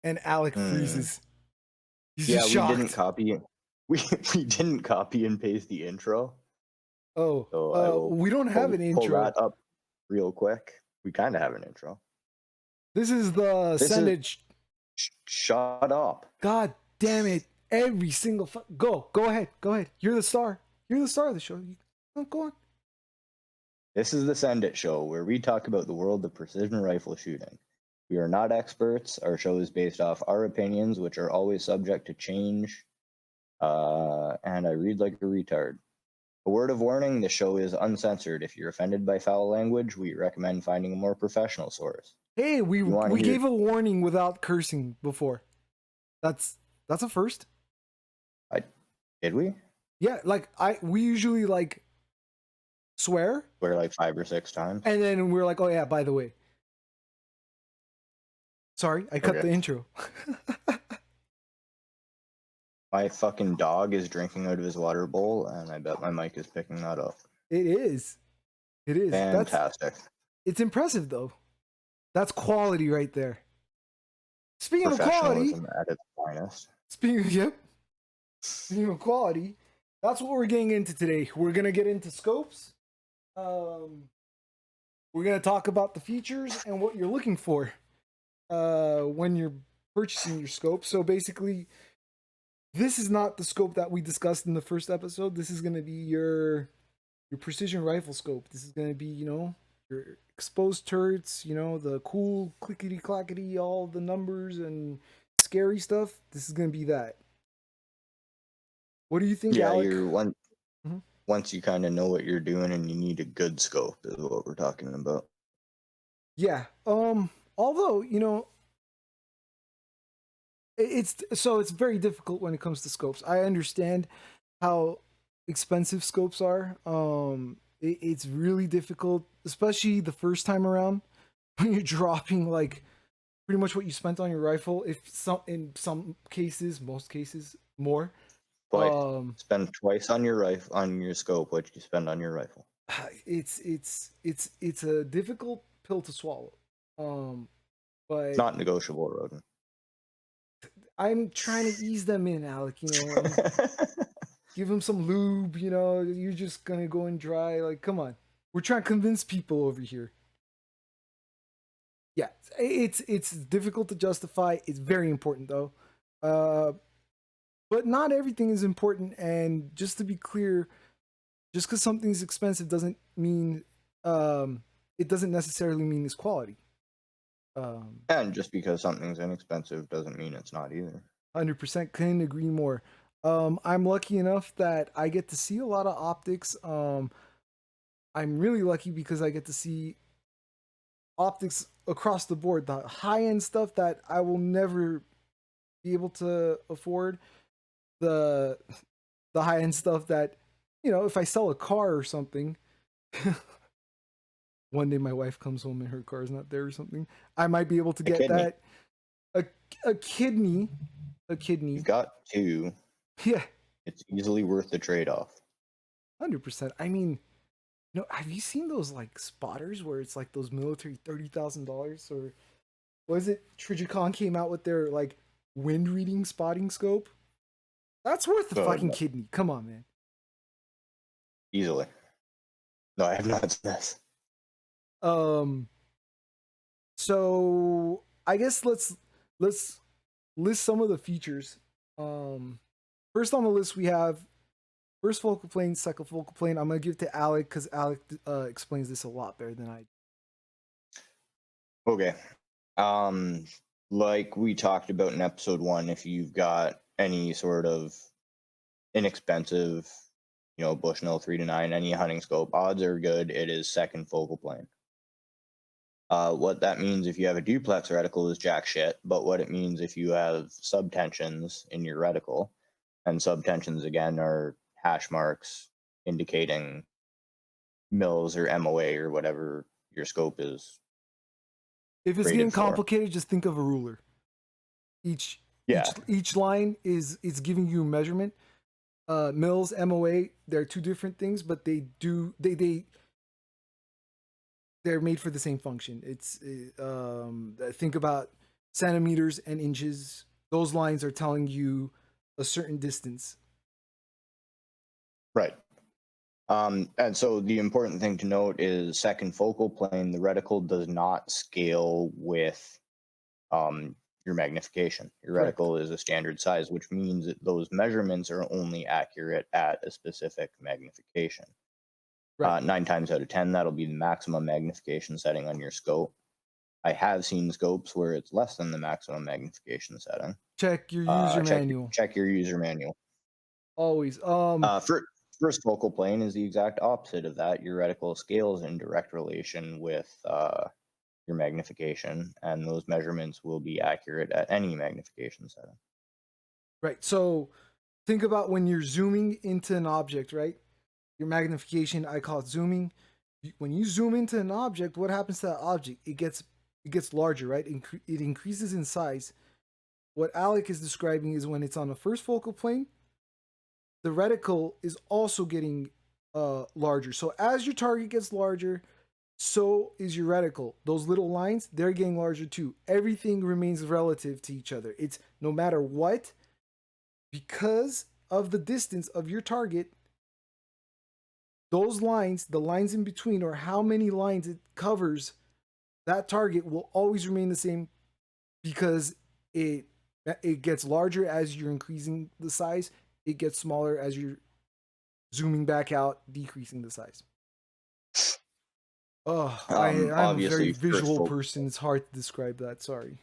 and Alec Hmm. freezes. He's Yeah, just we didn't shocked. copy we didn't copy and paste the intro, Oh, so I will we don't have an pull intro. that up real quick. We kind of have an intro. This is the This is send it. shut up. God damn it! Every single go ahead, go ahead. You're the star. You're the star of the show. Go on. This is the Send It Show, where we talk about the world of precision rifle shooting. We are not experts. Our show is based off our opinions, which are always subject to change. And I read like a retard. A word of warning, the show is uncensored. If you're offended by foul language, we recommend finding a more professional source. Hey, we You want to we hear... gave a warning without cursing before. That's that's a first. I, did we? Yeah, like we usually like swear, Swear like 5 or 6 times? and then we're like, oh yeah, by the way, sorry, I cut Okay. the intro. My fucking dog is drinking out of his water bowl, and I bet my mic is picking that up. It is. It is. Fantastic. It's impressive though. That's quality right there. Speaking of quality, Professionalism at its finest. yep. Speaking of quality, that's what we're getting into today. We're gonna get into scopes. We're gonna talk about the features and what you're looking for when you're purchasing your scope. So basically, this is not the scope that we discussed in the first episode. This is gonna be your precision rifle scope. This is gonna be, your exposed turrets, the cool clickety clackety, all the numbers and scary stuff. This is gonna be that. What do you think, Yeah, Alec? you're one. Mhm. Once you kind of know what you're doing and you need a good scope is what we're talking about. Yeah. Although, it's very difficult when it comes to scopes. I understand how expensive scopes are. It's really difficult, especially the first time around when you're dropping like pretty much what you spent on your rifle. If some in some cases, most cases, more. Twice. Um, Spend twice on your rifle, on your scope what you spend on your rifle. it's a difficult pill to swallow. Um, It's but not negotiable, Roden. I'm trying to ease them in, Alec. And give them some lube. You're just gonna go and dry. Like, come on, we're trying to convince people over here. Yeah, it's difficult to justify. It's very important though, but not everything is important. And just to be clear, just because something's expensive doesn't mean it doesn't necessarily mean it's quality. And just because something's inexpensive doesn't mean it's not either. 100% couldn't agree more. I'm lucky enough that I get to see a lot of optics. I'm really lucky because I get to see optics across the board, the high end stuff that I will never be able to afford, the high end stuff that, if I sell a car or something, one day my wife comes home and her car is not there or something, I might be able to A get kidney. that. A kidney. You've got two. Yeah. It's easily worth the trade-off. 100%. I mean, have you seen those like spotters where it's like those military $30,000, or was it Trigicon came out with their like wind reading spotting scope? That's worth the So fucking kidney. Come on, man. easily. No, I have not seen this. Um. So I guess let's list some of the features. Um. First on the list we have first focal plane, second focal plane. I'm gonna give it to Alec because Alec explains this a lot better than I. Okay. Um, like we talked about in episode 1, if you've got any sort of inexpensive, Bushnell 3-9, any hunting scope, odds are good it is second focal plane. What that means if you have a duplex reticle is jack shit, but what it means if you have subtensions in your reticle, and subtensions again are hash marks indicating mils or MOA or whatever your scope is If it's getting rated for. complicated, just think of a ruler. Each Yeah. each line is giving you a measurement. Mils, MOA, they're two different things, but they're made for the same function. It's think about centimeters and inches. Those lines are telling you a certain distance. Right. And so the important thing to note is second focal plane, the reticle does not scale with your magnification. Your Correct. reticle is a standard size, which means that those measurements are only accurate at a specific magnification. Right. 9 times out of 10, that'll be the maximum magnification setting on your scope. I have seen scopes where it's less than the maximum magnification setting. Check your user manual. Check your user manual. Always. First focal plane is the exact opposite of that. Your reticle scales in direct relation with your magnification, and those measurements will be accurate at any magnification setting. Right. So think about when you're zooming into an object, right? Your magnification, I call it zooming. When you zoom into an object, what happens to that object? It gets larger, right? It increases in size. What Alec is describing is when it's on the first focal plane, the reticle is also getting larger. So as your target gets larger, so is your reticle. Those little lines, they're getting larger too. Everything remains relative to each other. It's no matter what, because of the distance of your target, those lines, the lines in between, or how many lines it covers, that target will always remain the same because it gets larger as you're increasing the size. It gets smaller as you're zooming back out, decreasing the size. Oh, I'm a very visual person. It's hard to describe that. Sorry.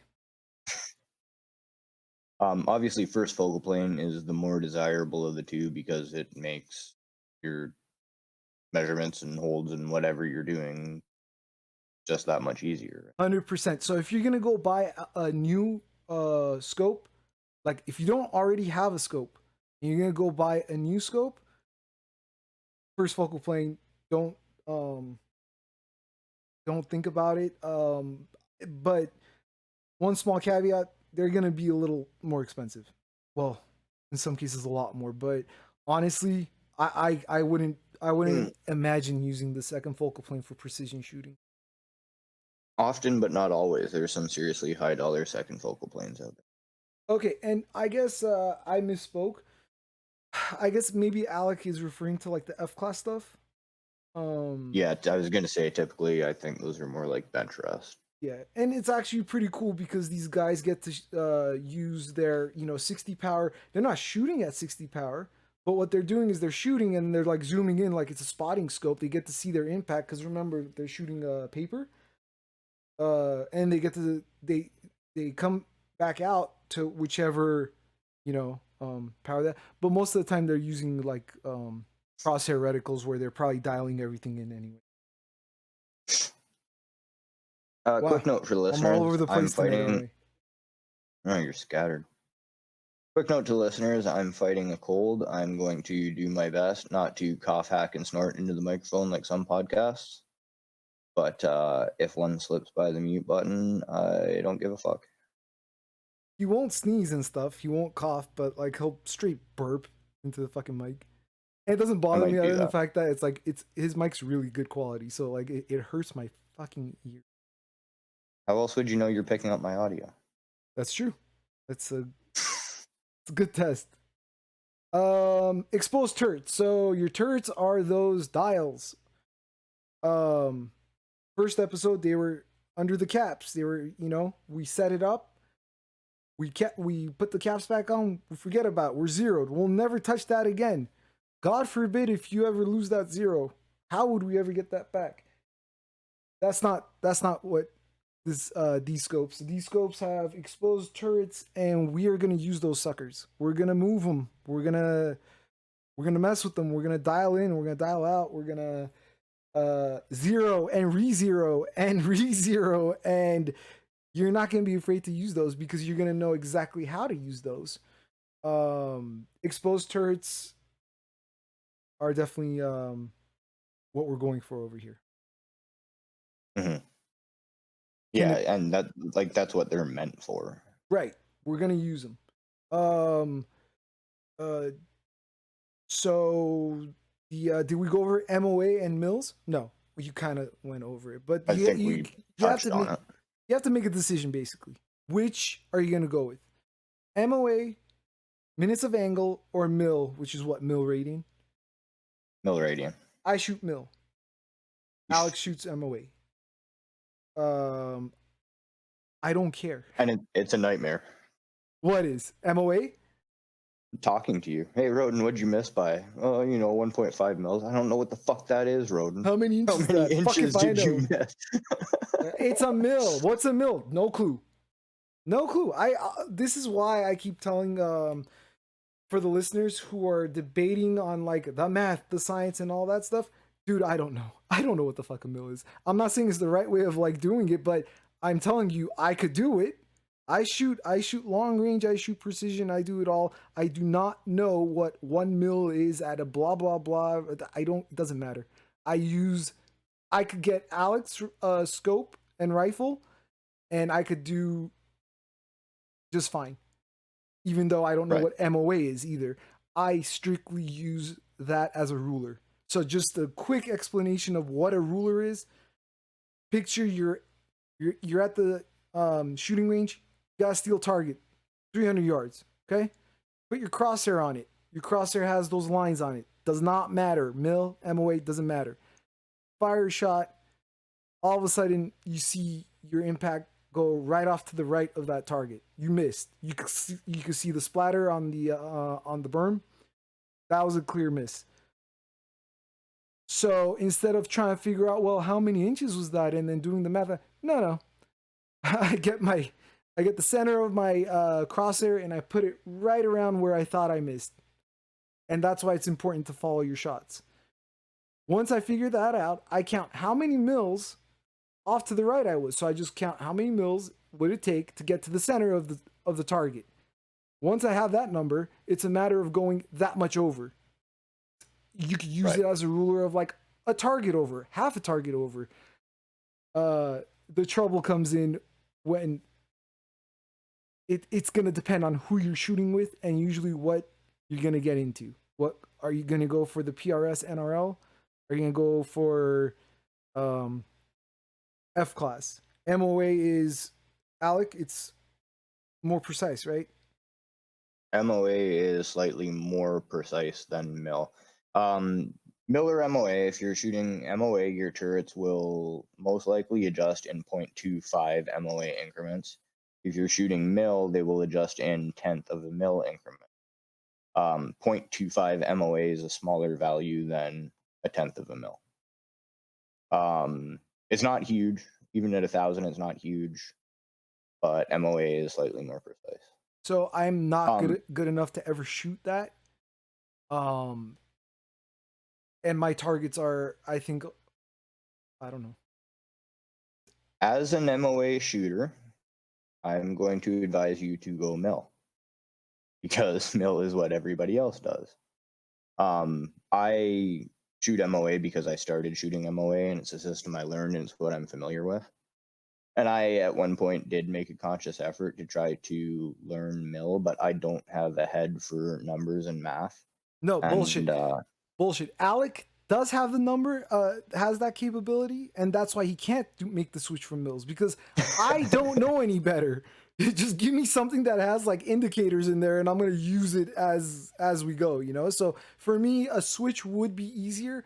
Obviously, first focal plane is the more desirable of the two because it makes your measurements and holds and whatever you're doing just that much easier. 100%. So if you're gonna go buy a new scope, like if you don't already have a scope, and you're gonna go buy a new scope, first focal plane, don't think about it. But one small caveat, they're gonna be a little more expensive. Well, in some cases a lot more, but honestly, I wouldn't imagine using the second focal plane for precision shooting. Often, but not always. There's some seriously high dollar second focal planes out there. Okay, and I guess I misspoke. I guess maybe Alec is referring to like the F class stuff. Yeah, I was gonna say typically I think those are more like bench rest. Yeah, and it's actually pretty cool because these guys get to use their 60 power. They're not shooting at 60 power, but what they're doing is they're shooting and they're like zooming in like it's a spotting scope. They get to see their impact because remember they're shooting paper. And they get to they come back out to whichever power that. But most of the time they're using like crosshair reticles where they're probably dialing everything in anyway. Wow. Quick note for the listeners. I'm all over the place today. Oh, you're scattered. Quick note to the listeners, I'm fighting a cold. I'm going to do my best not to cough, hack, and snort into the microphone like some podcasts. But if one slips by the mute button, I don't give a fuck. He won't sneeze and stuff. He won't cough, but like he'll straight burp into the fucking mic. And it doesn't bother me other than the fact that it's like his mic's really good quality. So like it hurts my fucking ear. How else would you know you're picking up my audio? That's true. It's a good test. Exposed turrets. So your turrets are those dials. First episode they were under the caps. They were, we set it up. We put the caps back on. We forget about it. We're zeroed. We'll never touch that again. God forbid if you ever lose that zero. How would we ever get that back? That's not what these scopes have exposed turrets, and we are gonna use those suckers. We're gonna move them. We're gonna mess with them. We're gonna dial in. We're gonna dial out. We're gonna zero and re-zero and re-zero, and you're not gonna be afraid to use those because you're gonna know exactly how to use those. Exposed turrets are definitely what we're going for over here. Mm-hmm. Yeah, and that's what they're meant for. Right. We're gonna use them. So did we go over MOA and mills? No, you kind of went over it, but I think we touched on it. You have to make a decision basically. Which are you gonna go with? MOA, minutes of angle, or mil, which is what, mil rating? Mil radian. I shoot mil. Alex shoots MOA. I don't care. And it's a nightmare. What is MOA? Talking to you. Hey, Roden, what'd you miss by? Oh, 1.5 mils. I don't know what the fuck that is, Roden. How many inches? How many Fuck inches if I did you know. miss? It's a mil. What's a mil? No clue. No clue. This is why I keep telling for the listeners who are debating on like the math, the science, and all that stuff. Dude, I don't know. I don't know what the fuck a mil is. I'm not saying it's the right way of like doing it, but I'm telling you, I could do it. I shoot long range, I shoot precision, I do it all. I do not know what 1 mil is at a blah blah blah. It doesn't matter. I could get Alex scope and rifle, and I could do just fine. Even though I don't know what MOA is either. I strictly use that as a ruler. So just a quick explanation of what a ruler is. Picture you're at the shooting range. Got a steel target, 300 yards. Okay, put your crosshair on it. Your crosshair has those lines on it. Does not matter. Mil, MOA, doesn't matter. Fire a shot. All of a sudden, you see your impact go right off to the right of that target. You missed. You could see the splatter on the berm. That was a clear miss. So instead of trying to figure out, well, how many inches was that, and then doing the math, no. I get the center of my crosshair and I put it right around where I thought I missed. And that's why it's important to follow your shots. Once I figure that out, I count how many mils off to the right I was. So I just count how many mils would it take to get to the center of the target. Once I have that number, it's a matter of going that much over. You could use it as a ruler of like a target over, half a target over. The trouble comes in when it's going to depend on who you're shooting with and usually what you're going to get into. What are you going to go for, the PRS NRL? Are you going to go for F class? MOA is, Alec, it's more precise, right? MOA is slightly more precise than mil. Mil or MOA, if you're shooting MOA, your turrets will most likely adjust in 0.25 MOA increments. If you're shooting mil, they will adjust in 1/10 of a mil increment. 0.25 MOA is a smaller value than 1/10 of a mil. It's not huge. Even at 1,000, it's not huge. But MOA is slightly more precise. So I'm not good enough to ever shoot that. And my targets are, I think, I don't know. As an MOA shooter, I'm going to advise you to go mil, because mil is what everybody else does. I shoot MOA because I started shooting MOA, and it's a system I learned, and it's what I'm familiar with. And I, at one point, did make a conscious effort to try to learn mil, but I don't have a head for numbers and math. No, bullshit. Bullshit. Alec does have the number, has that capability, and that's why he can't make the switch from mils, because I don't know any better. Just give me something that has like indicators in there and I'm going to use it as we go, So for me, a switch would be easier.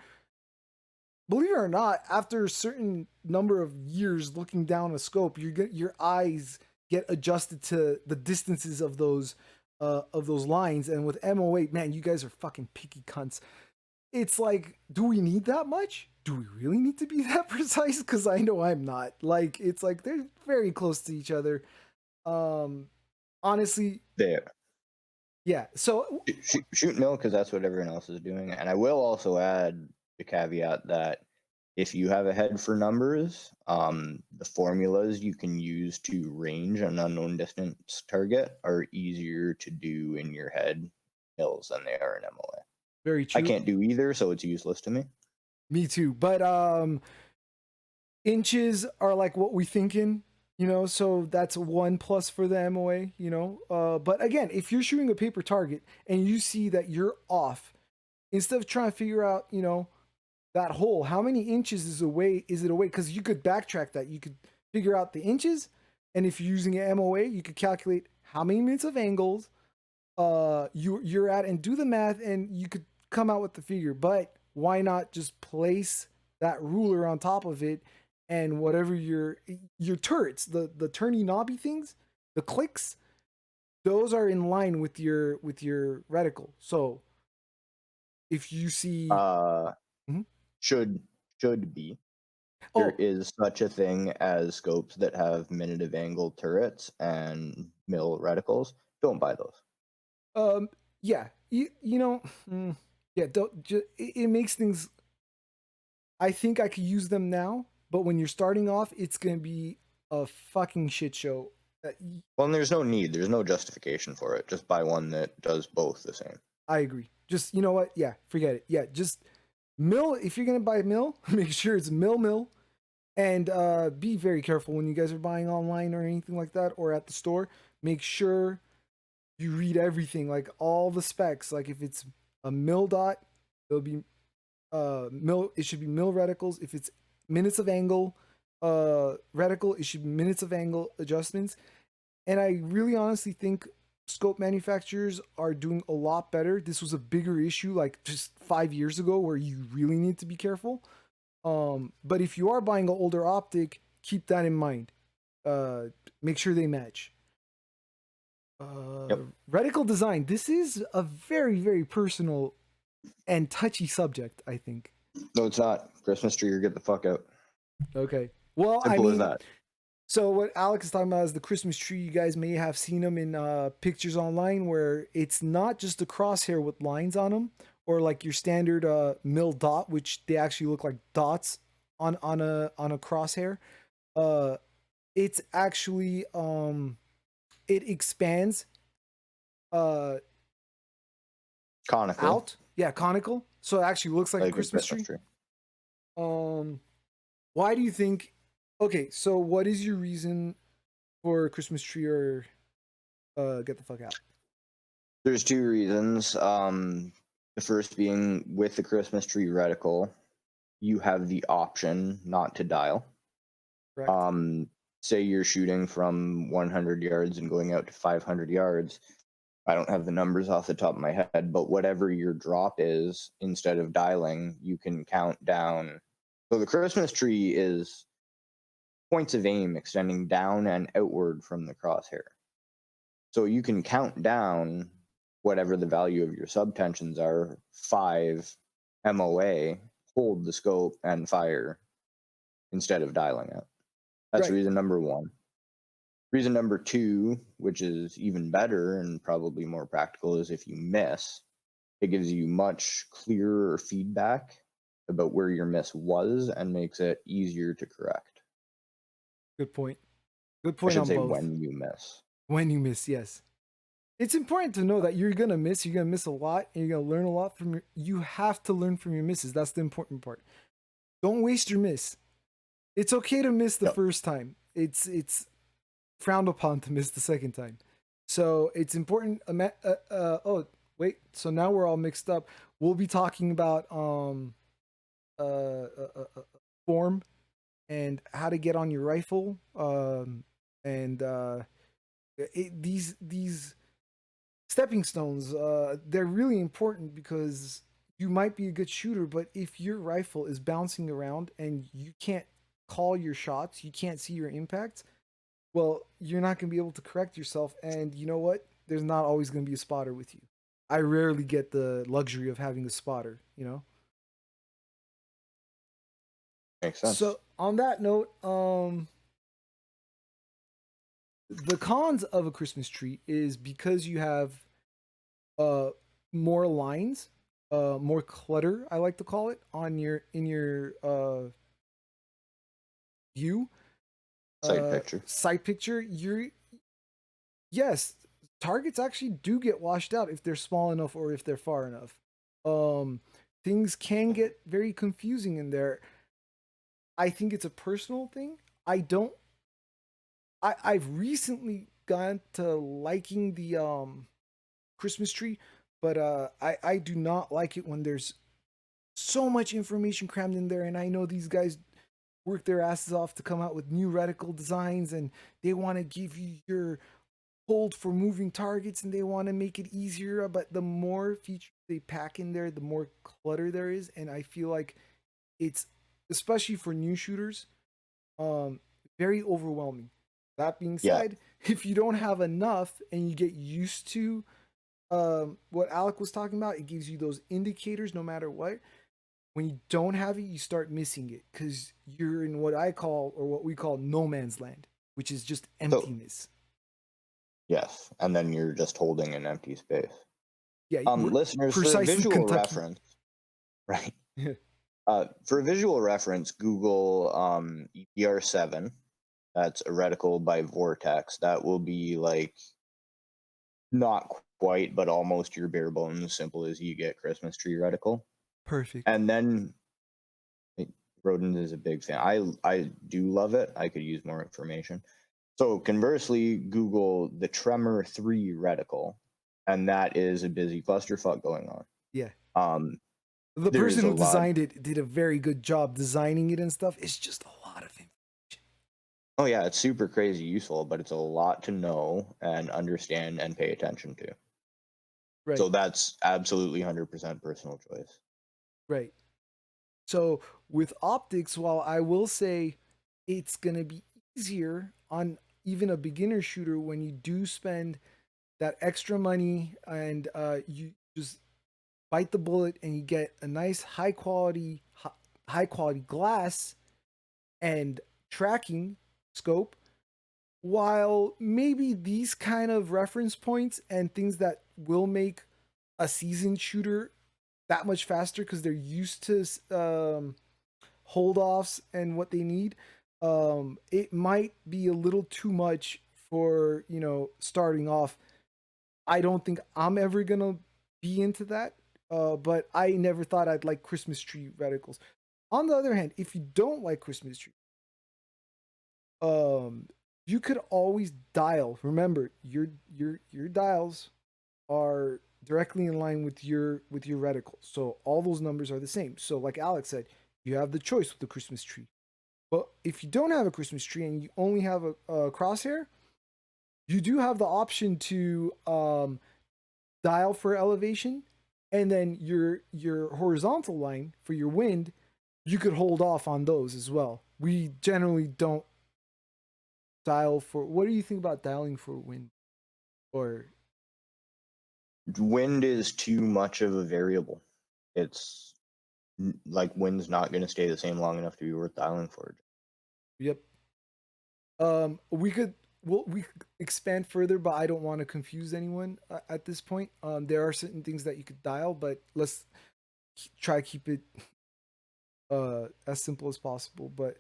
Believe it or not, after a certain number of years looking down a scope, your eyes get adjusted to the distances of those lines. And with MOA, man, you guys are fucking picky cunts. It's like, do we need that much? Do we really need to be that precise? Because I know I'm not. Like, it's like they're very close to each other. Honestly, there. Yeah. So shoot mil because that's what everyone else is doing. And I will also add the caveat that if you have a head for numbers, the formulas you can use to range an unknown distance target are easier to do in your head mils than they are in MOA. Very true. I can't do either, so it's useless to me. Me too. But inches are like what we thinking, so that's 1+ for the MOA, but again, if you're shooting a paper target and you see that you're off, instead of trying to figure out, that hole, how many inches is it away? Because you could backtrack that. You could figure out the inches And if you're using an MOA, you could calculate how many minutes of angles you're at and do the math, and you could come out with the figure. But why not just place that ruler on top of it, and whatever your turrets, the turny knobby things, the clicks, those are in line with your reticle. So if you see, Uh, Mhm. should be. There Oh, is such a thing as scopes that have minute of angle turrets and mill reticles. Don't buy those. um, yeah, you know, yeah, don't it makes things. I think I could use them now, but when you're starting off, it's gonna be a fucking shit show. Well, and there's no need. There's no justification for it. Just buy one that does both the same. I agree. Just, you know what? Yeah, forget it. Yeah, just mill. If you're gonna buy a mill, make sure it's mill, and be very careful when you guys are buying online or anything like that, or at the store. Make sure you read everything, like all the specs. Like if it's a mill dot, it'll be mill. It should be mill reticles. If it's minutes of angle reticle, it should be minutes of angle adjustments. And I really honestly think scope manufacturers are doing a lot better. This was a bigger issue like just 5 years ago where you really need to be careful. But if you are buying an older optic, keep that in mind. Uh, Make sure they match. Yep. Reticle design. This is a very, very personal and touchy subject, I think. No, it's not. Christmas tree or get the fuck out. Okay. Well, I Simple as mean, that. so what Alex is talking about is the Christmas tree. You guys may have seen them in pictures online where it's not just a crosshair with lines on them, or like your standard mill dot, which they actually look like dots on a crosshair. Uh, it's actually it expands uh Conical, out, yeah, conical, so it actually looks like a like a Christmas Christmas tree. tree. Um, why do you think? Okay, so what is your reason for a Christmas tree or get the fuck out? There's two reasons. The first being with the Christmas tree reticle, you have the option not to dial. Correct. Um, say you're shooting from 100 yards and going out to 500 yards. I don't have the numbers off the top of my head, but whatever your drop is, instead of dialing, you can count down. So the Christmas tree is points of aim extending down and outward from the crosshair. So you can count down whatever the value of your subtensions are, 5 MOA, hold the scope and fire instead of dialing it. That's Right. reason number one. Reason number two, which is even better and probably more practical, is if you miss, it gives you much clearer feedback about where your miss was and makes it easier to correct. Good point. Good I point should on say both. when you miss. When you miss, yes. It's important to know that you're gonna miss. You're gonna miss a lot, and you're gonna learn a lot from your. You have to learn from your misses. That's the important part. Don't waste your miss. It's okay to miss the Yep. first time. It's frowned upon to miss the second time. So it's important. Oh wait. So now we're all mixed up. We'll be talking about form and how to get on your rifle. And these stepping stones, they're really important because you might be a good shooter, but if your rifle is bouncing around and you can't call your shots, you can't see your impacts, well, you're not going to be able to correct yourself. And you know what? There's not always going to be a spotter with you. I rarely get the luxury of having a spotter, you know? Makes sense. So on that note, the cons of a Christmas tree is because you have uh more lines, more clutter, I like to call it, on your in your view, Sight picture. sight picture. You're Yes, targets actually do get washed out if they're small enough or if they're far enough. Um, Things can get very confusing in there. I think it's a personal thing. I don't. I've recently gone to liking the Christmas tree, but I do not like it when there's so much information crammed in there, and I know these guys work their asses off to come out with new reticle designs, and they want to give you your hold for moving targets, and they want to make it easier. But the more features they pack in there, the more clutter there is, and I feel like it's, especially for new shooters, um, very overwhelming. That being Yeah. said, if you don't have enough and you get used to what Alec was talking about, it gives you those indicators no matter what. When you don't have it, you start missing it because you're in what I call, or what we call, no man's land, which is just So emptiness. yes, and then you're just holding an empty space. Yeah, we're Listeners, for a precisely visual Kentucky. reference, right? For a visual reference, Google EPR7. That's a reticle by Vortex. That will be like not quite, but almost your bare bones, simple as you get Christmas tree reticle. Perfect. And then Rodent is a big fan. I do love it. I could use more information. So conversely, Google the Tremor 3 reticle, and that is a busy clusterfuck going on. Yeah. Um, The there's person a who lot. designed it did a very good job designing it and stuff. It's just a lot of information. Oh yeah, it's super crazy useful, but it's a lot to know and understand and pay attention to. Right. So that's absolutely 100% personal choice. Right. So with optics, while I will say it's going to be easier on even a beginner shooter when you do spend that extra money, and you just bite the bullet and you get a nice high quality glass and tracking scope, while maybe these kind of reference points and things that will make a seasoned shooter that much faster because they're used to hold offs and what they need, it might be a little too much for, starting off. I don't think I'm ever gonna be into that, but I never thought I'd like Christmas tree reticles. On the other hand, if you don't like Christmas tree, um, you could always dial. Remember, your dials are directly in line with your reticle, so all those numbers are the same. So, like Alex said, you have the choice with the Christmas tree. But if you don't have a Christmas tree and you only have a crosshair, you do have the option to dial for elevation, and then your horizontal line for your wind, you could hold off on those as well. We generally don't dial for. What do you think about dialing for wind? Or Wind is too much of a variable. It's like wind's not going to stay the same long enough to be worth dialing for. yep. We could we could expand further, but I don't want to confuse anyone at this point. There are certain things that you could dial, but let's try to keep it as simple as possible. But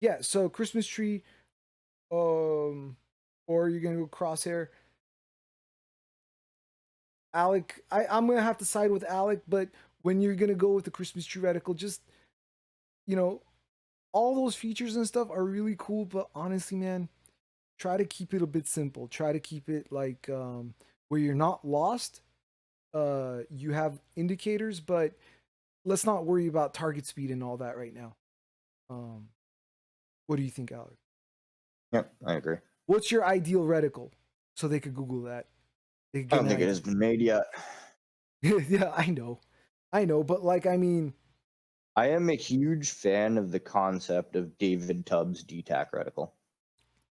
yeah, so Christmas tree, or you're gonna go crosshair. Alec, I'm gonna have to side with Alec, but when you're gonna go with the Christmas tree reticle, just, you know, all those features and stuff are really cool, but honestly, man, try to keep it a bit simple. Try to keep it like where you're not lost. You have indicators, but let's not worry about target speed and all that right now. Um, what do you think, Alec? Yep, I agree. What's your ideal reticle? So they could Google that. They could I get don't an think it idea. has been made yet. Yeah, I know, but like, I mean, I am a huge fan of the concept of David Tubbs' DTAC reticle.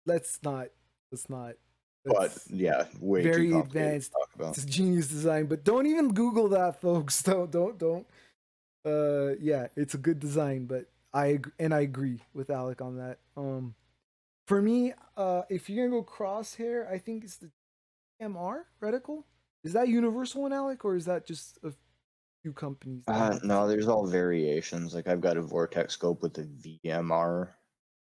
let's not, let's not. But That's yeah, way too very complicated advanced. to talk about. It's a genius design, but don't even Google that, folks. Don't. Yeah, it's a good design, but I agree with Alec on that. For me, if you're gonna go crosshair, I think it's the MR reticle. Is that universal one, Alec, or is that just a few companies that have this? No, there's all variations. Like I've got a Vortex scope with a VMR,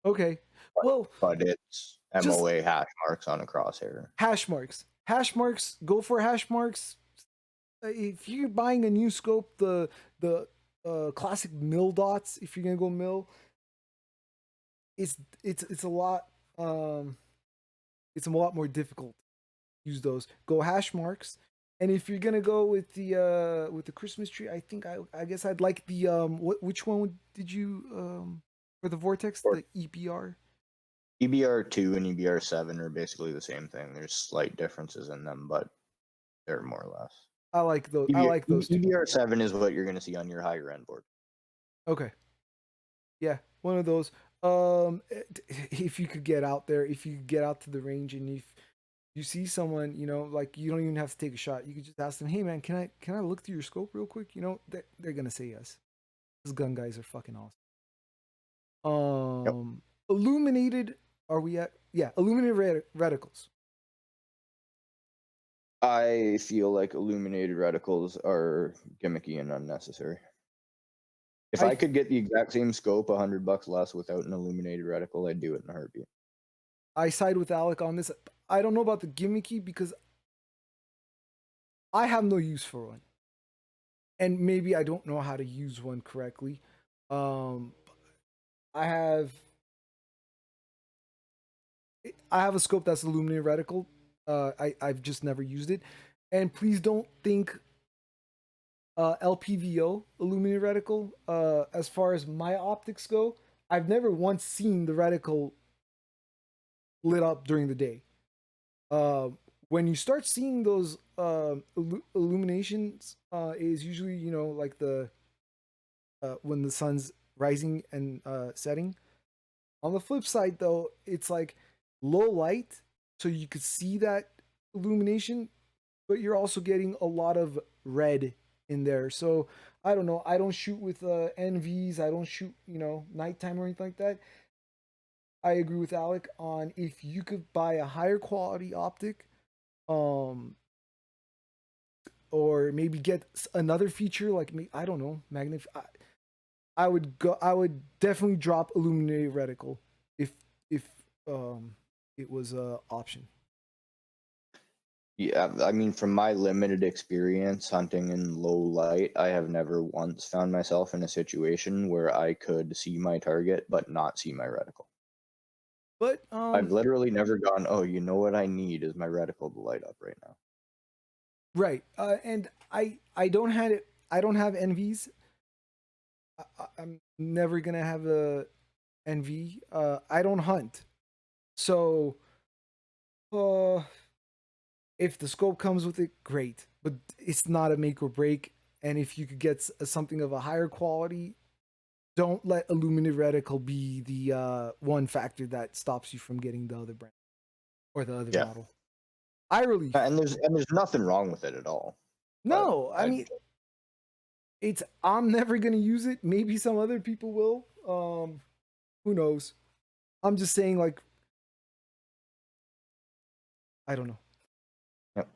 Okay, well, but it's just MOA hash marks on a crosshair. hash marks. Hash marks. Go for hash marks. If you're buying a new scope, the classic mill dots, if you're gonna go mill, it's a lot um it's a lot more difficult to use those. Go hash marks. And if you're gonna go with the Christmas tree, I think I guess I'd like the which one did you for the Vortex, Or the EBR? EBR2 and EBR7 are basically the same thing. There's slight differences in them, but they're more or less. I like those. I like those two. EBR7 is what you're going to see on your higher end board. Okay. Yeah, one of those. If you could get out there, if you could get out to the range, and if you see someone, like you don't even have to take a shot. You could just ask them, "Hey, man, can I look through your scope real quick?" They're gonna say yes. Those gun guys are fucking awesome. Yep. Illuminated. Are we at? Yeah, illuminated reticles. I feel like illuminated reticles are gimmicky and unnecessary. If I could get the exact same scope $100 less without an illuminated reticle, I'd do it in a heartbeat. I side with Alec on this. I don't know about the gimmicky because I have no use for one, and maybe I don't know how to use one correctly. Um, I have a scope that's illuminated reticle. I've just never used it, and please don't think LPVO illuminated reticle. As far as my optics go, I've never once seen the reticle lit up during the day. When you start seeing those illuminations, is usually like the when the sun's rising and setting. On the flip side, though, it's like low light, so you could see that illumination, but you're also getting a lot of red in there. So I don't know. I don't shoot with NVs. I don't shoot nighttime or anything like that. I agree with Alec on if you could buy a higher quality optic, um, or maybe get another feature like I don't know, I would go. I would definitely drop illuminated reticle if it was a option. Yeah, I mean, from my limited experience hunting in low light, I have never once found myself in a situation where I could see my target but not see my reticle. But I've literally never gone, oh, you know what I need is my reticle to light up right now. right, and I don't have it. I don't have NVs. I'm never gonna have a NV. I don't hunt, so uh, if the scope comes with it, great. But it's not a make or break. And if you could get something of a higher quality, don't let illuminated reticle be the one factor that stops you from getting the other brand or the other Yeah. model. Eye relief. And there's nothing wrong with it at all. No, I mean I'm never gonna use it. Maybe some other people will. Who knows? I'm just saying, like, I don't know. Yep.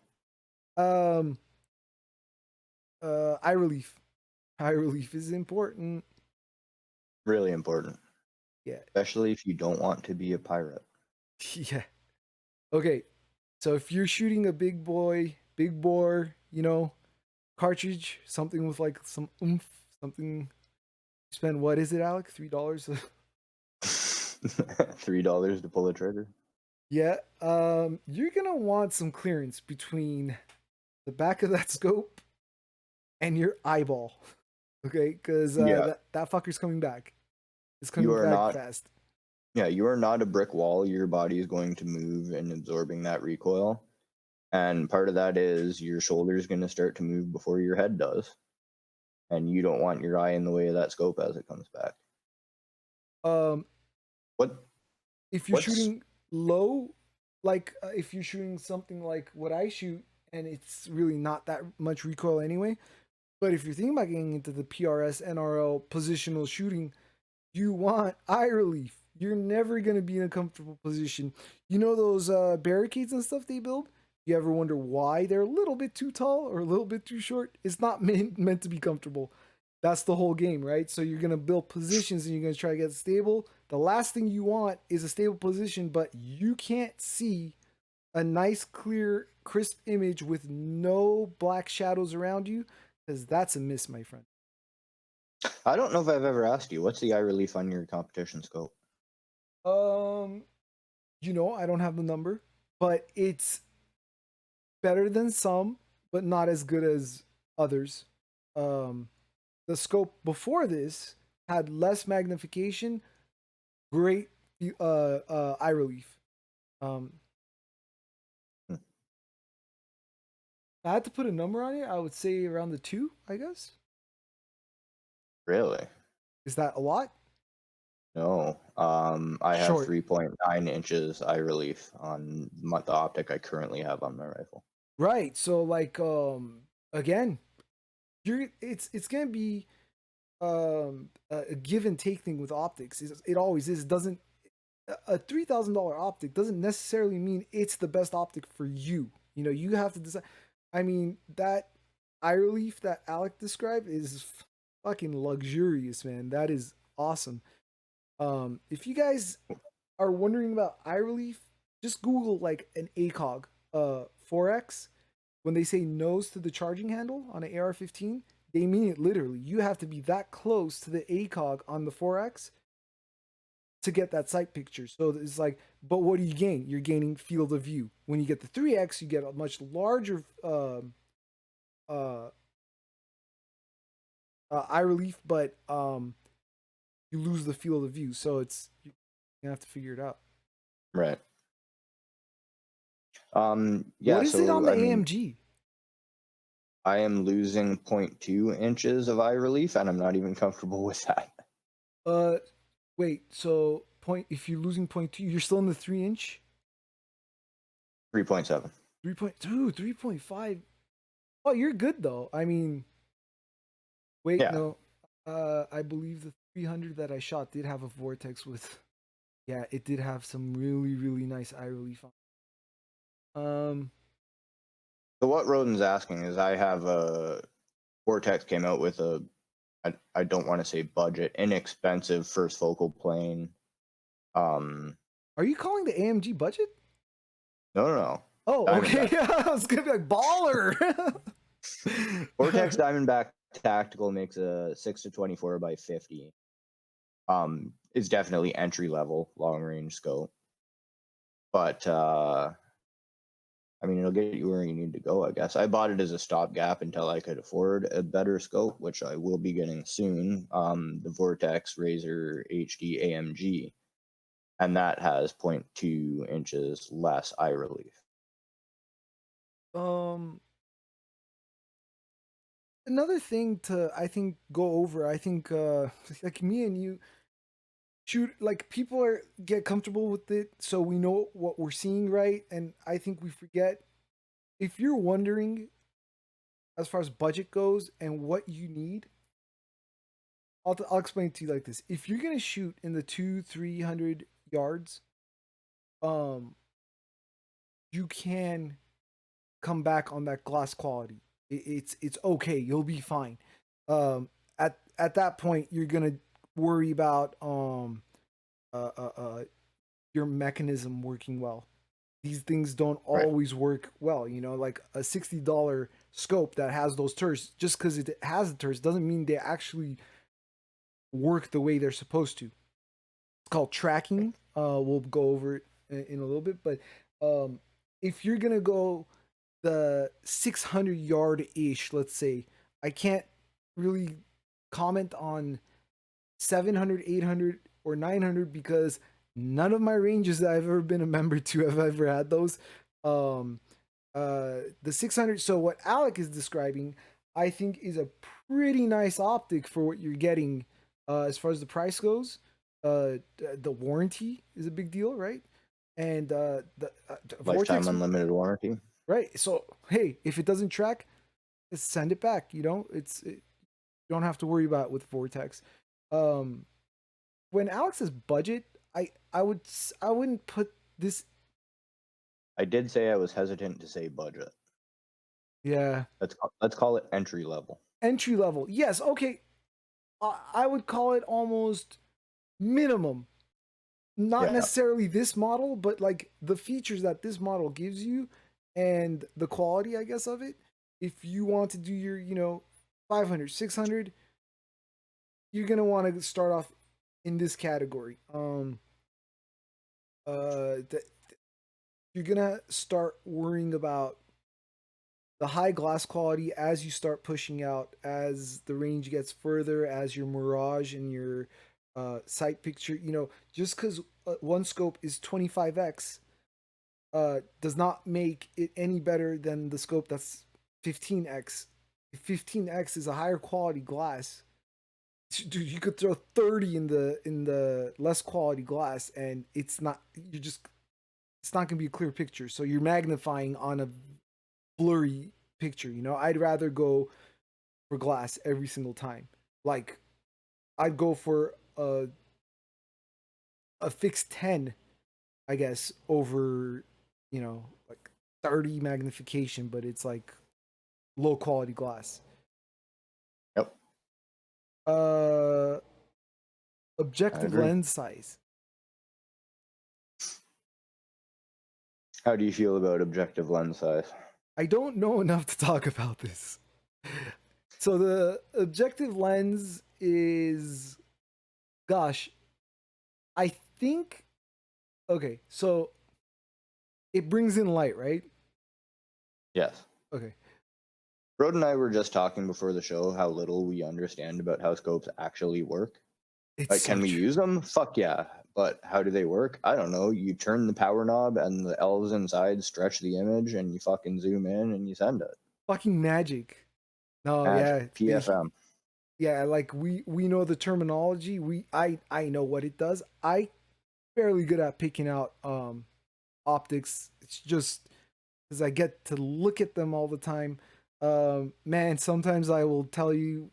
Eye relief. Eye relief is important. Really important. Yeah. Especially if you don't want to be a pirate. Yeah. Okay. So if you're shooting a big bore, cartridge, something with like some oomph, something. Spend what is it, Alec? $3. $3 to pull a trigger. Yeah. You're gonna want some clearance between the back of that scope and your eyeball. Okay, because that fucker's coming back. It's coming back fast. Yeah, you are not a brick wall. Your body is going to move and absorbing that recoil. And part of that is your shoulder is going to start to move before your head does. And you don't want your eye in the way of that scope as it comes back. What? If you're shooting low, like if you're shooting something like what I shoot, and it's really not that much recoil anyway. But if you're thinking about getting into the PRS, NRL positional shooting, you want eye relief. You're never going to be in a comfortable position. You know those barricades and stuff they build? You ever wonder why they're a little bit too tall or a little bit too short? It's not meant to be comfortable. That's the whole game, right? So you're going to build positions and you're going to try to get stable. The last thing you want is a stable position, but you can't see a nice, clear, crisp image with no black shadows around you, because that's a miss, my friend. I don't know if I've ever asked you, what's the eye relief on your competition scope? I don't have the number, but it's better than some, but not as good as others. The scope before this had less magnification, great eye relief. Um, Hmm. if I had to put a number on it, I would say around the 2, I guess. Really? Is that a lot? No. I have Short. 3.9 inches eye relief on the optic I currently have on my rifle. Right. So like again, it's gonna be a give and take thing with optics. It always is. It doesn't a $3,000 optic doesn't necessarily mean it's the best optic for you. You know, you have to decide. I mean, that eye relief that Alec described is fucking luxurious, man. That is awesome. If you guys are wondering about eye relief, just Google like an ACOG 4X. When they say nose to the charging handle on an AR-15, they mean it literally. You have to be that close to the ACOG on the 4X to get that sight picture. So it's like, but what do you gain? You're gaining field of view. When you get the 3X, you get a much larger uh, eye relief, but you lose the field of view. So you have to figure it out. Right. What Yeah, is it on so the I mean, AMG? I am losing 0.2 inches of eye relief, and I'm not even comfortable with that. Uh, wait. So point if you're losing 0.2, you're still in the 3 inch. 3.7. 3.2, 3.5. Oh, you're good though. I mean, wait, Yeah. no. I believe the 300 that I shot did have a vortex with. Yeah, it did have some really, really nice eye relief on. So what Roden's asking is, I have a Vortex came out with I don't want to say budget, inexpensive first focal plane. Um, Are you calling the AMG budget? no. Oh, okay. Diamondback. I was gonna be like baller. Vortex Diamondback Tactical makes a 6 to 24 by 50. It's definitely entry level long range scope, but I mean, it'll get you where you need to go, I guess. I bought it as a stopgap until I could afford a better scope, which I will be getting soon. The Vortex Razor HD AMG, and that has 0.2 inches less eye relief. um, Another thing to I think go over. I think like me and you shoot like people are get comfortable with it, so we know what we're seeing, right? And I think we forget if you're wondering as far as budget goes and what you need. I'll explain it to you like this: if you're gonna shoot in the 200-300 yards, um, you can come back on that glass quality. It's okay. You'll be fine. At that point, you're gonna worry about uh, uh, uh, your mechanism working well. These things don't Right. always work well. You know, like a $60 scope that has those turrets, just because it has the turrets doesn't mean they actually work the way they're supposed to. It's called tracking. We'll go over it in a little bit, but um, if you're gonna go the 600 yard ish, let's say, I can't really comment on 700, 800, or 900 because none of my ranges that I've ever been a member to have ever had those. Um, the 600. So what Alec is describing, I think, is a pretty nice optic for what you're getting. As far as the price goes, the warranty is a big deal, right? And the Lifetime Vortex, unlimited warranty. right? So hey, if it doesn't track, send it back. You know, you don't have to worry about it with Vortex. Um, when Alex says budget, I wouldn't put this. I did say I was hesitant to say budget. Yeah, Let's call it entry level. entry level. Yes, okay. I would call it almost minimum. Not Yeah. necessarily this model, but like the features that this model gives you and the quality, I guess, of it. If you want to do your, 500, 600, you're going to want to start off in this category. That you're going to start worrying about the high glass quality as you start pushing out, as the range gets further, as your Mirage and your sight picture. Just because one scope is 25x does not make it any better than the scope that's 15x. 15x is a higher quality glass. Dude, you could throw 30 in the less quality glass, and it's not gonna be a clear picture. So you're magnifying on a blurry picture. I'd rather go for glass every single time. Like, I'd go for a fixed 10, I guess, over like 30 magnification, but it's like low quality glass. Yep, Uh, I objective agree. lens size. How do you feel about objective lens size? I don't know enough to talk about this. So the objective lens is, gosh, I think, okay, so it brings in light, right? Yes. Okay. Rod and I were just talking before the show how little we understand about how scopes actually work. It's Like, so can we true. use them? Fuck yeah. But how do they work? I don't know. You turn the power knob and the elves inside stretch the image and you fucking zoom in and you send it. Fucking magic. No, Magic. yeah. PFM. Yeah, like we know the terminology. I know what it does. I fairly good at picking out optics. It's just because I get to look at them all the time. Man, sometimes I will tell you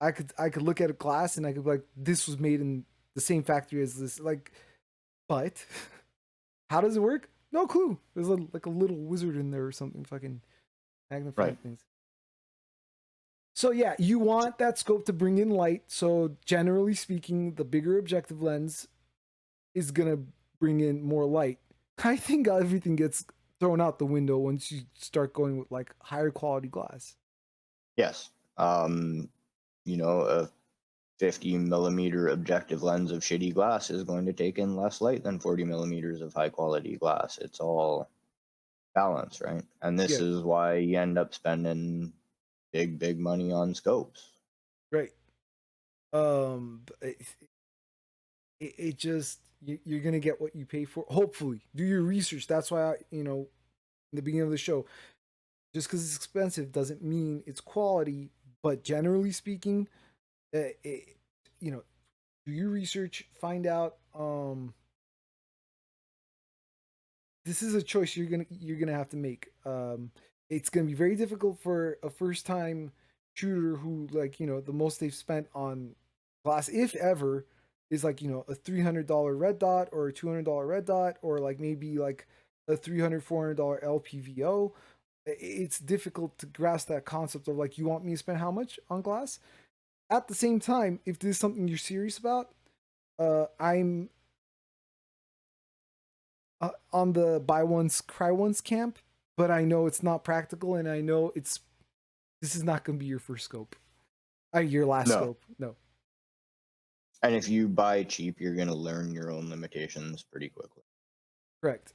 I could look at a glass and I could be like, this was made in the same factory as this. Like, but how does it work? No clue. There's like a little wizard in there or something fucking magnifying Right. things. So yeah, you want that scope to bring in light. So generally speaking, the bigger objective lens is gonna bring in more light. I think everything gets thrown out the window once you start going with like higher quality glass. Yes. A 50 millimeter objective lens of shitty glass is going to take in less light than 40 millimeters of high quality glass. It's all balance, right? And this Yeah, is why you end up spending big money on scopes. right. It just you're gonna get what you pay for. Hopefully, do your research. That's why in the beginning of the show, just because it's expensive doesn't mean it's quality. But generally speaking, it, you know, do your research, find out. This is a choice you're gonna have to make. It's gonna be very difficult for a first time shooter who, like, the most they've spent on glass, if ever, is like a $300 red dot or a $200 red dot, or like maybe like a $300-$400 LPVO. It's difficult to grasp that concept of like, you want me to spend how much on glass? At the same time, if this is something you're serious about, I'm on the buy once cry once camp, but I know it's not practical, and I know this is not going to be your first scope, your last No. scope. No, And if you buy cheap, you're going to learn your own limitations pretty quickly. correct.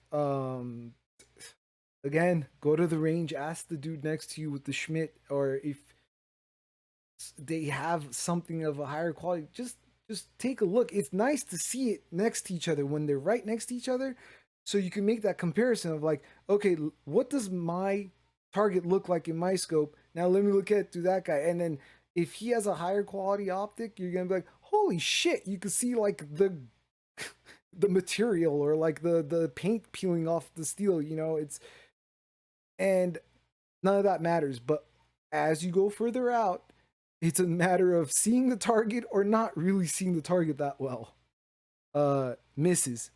Again, go to the range, ask the dude next to you with the Schmidt, or if they have something of a higher quality, just take a look. It's nice to see it next to each other when they're right next to each other, so you can make that comparison of like, okay, what does my target look like in my scope? Now let me look at through that guy, and then if he has a higher quality optic, you're gonna be like, holy shit, you can see like the material, or like the paint peeling off the steel. It's and none of that matters. But as you go further out, it's a matter of seeing the target or not really seeing the target that well. Misses.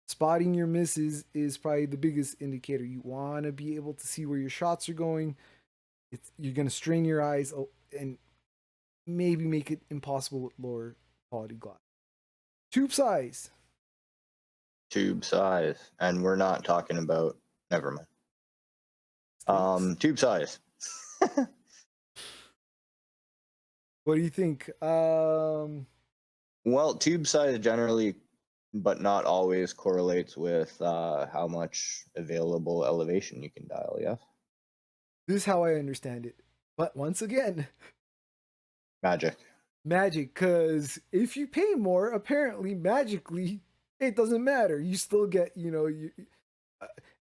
Spotting your misses is probably the biggest indicator. You want to be able to see where your shots are going. You're going to strain your eyes and maybe make it impossible with lower quality glass. Tube size. Tube size. And we're not talking about, never mind. Stakes. Tube size. What do you think? Well, tube size generally, but not always, correlates with how much available elevation you can dial, yes? This is how I understand it. But once again, Magic. magic, because if you pay more, apparently magically it doesn't matter. You still get, you.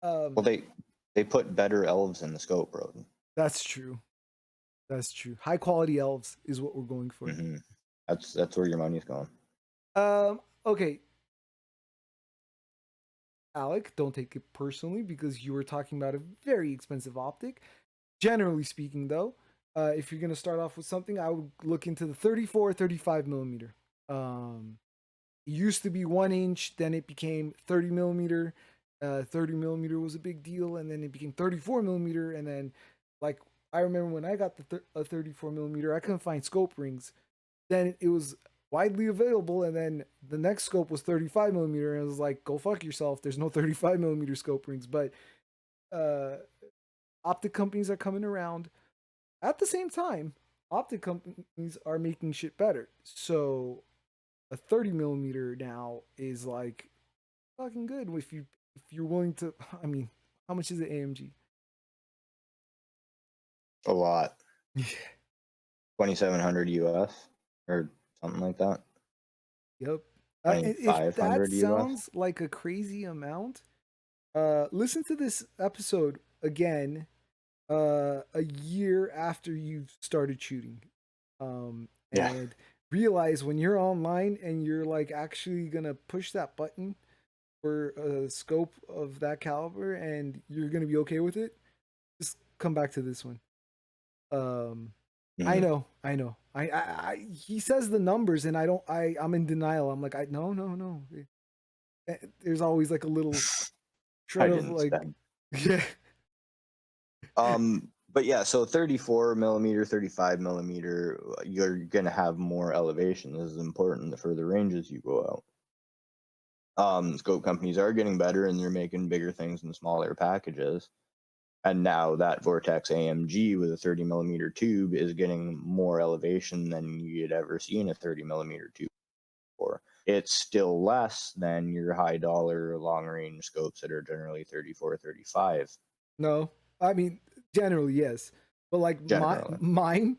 Well, they put better elves in the scope, bro. That's true. That's true. High quality elves is what we're going for. Hmm. That's where your money's going. Okay, Alec, don't take it personally because you were talking about a very expensive optic. Generally speaking, though, if you're going to start off with something, I would look into the 34, 35 millimeter. It used to be 1 inch, then it became 30 millimeter. 30 millimeter was a big deal, and then it became 34 millimeter. And then, like, I remember when I got a 34 millimeter, I couldn't find scope rings. Then it was widely available, and then the next scope was 35 millimeter, and I was like, go fuck yourself. There's no 35 millimeter scope rings. But uh, optic companies are coming around. At the same time, optic companies are making shit better. So a 30 millimeter now is like fucking good if you're willing to. I mean, how much is it AMG? A lot. Yeah. 2,700 US or something like that. Yep. If that 2,500 US. sounds like a crazy amount, listen to this episode again a year after you've started shooting, Yeah. and realize when you're online and you're like actually gonna push that button for a scope of that caliber and you're gonna be okay with it, just come back to this one. um I Hmm. know, I know. He says the numbers and I'm in denial. I'm like, no, no, no. There's always like a little I shred of didn't like, spend. yeah. But yeah, so 34 millimeter, 35 millimeter, you're gonna have more elevation. This is important the further ranges you go out. Scope companies are getting better and they're making bigger things in smaller packages. And now that Vortex AMG with a 30 millimeter tube is getting more elevation than you'd ever see in a 30 millimeter tube before. It's still less than your high dollar long range scopes that are generally 34, 35 No, I mean generally yes, but like generally. mine,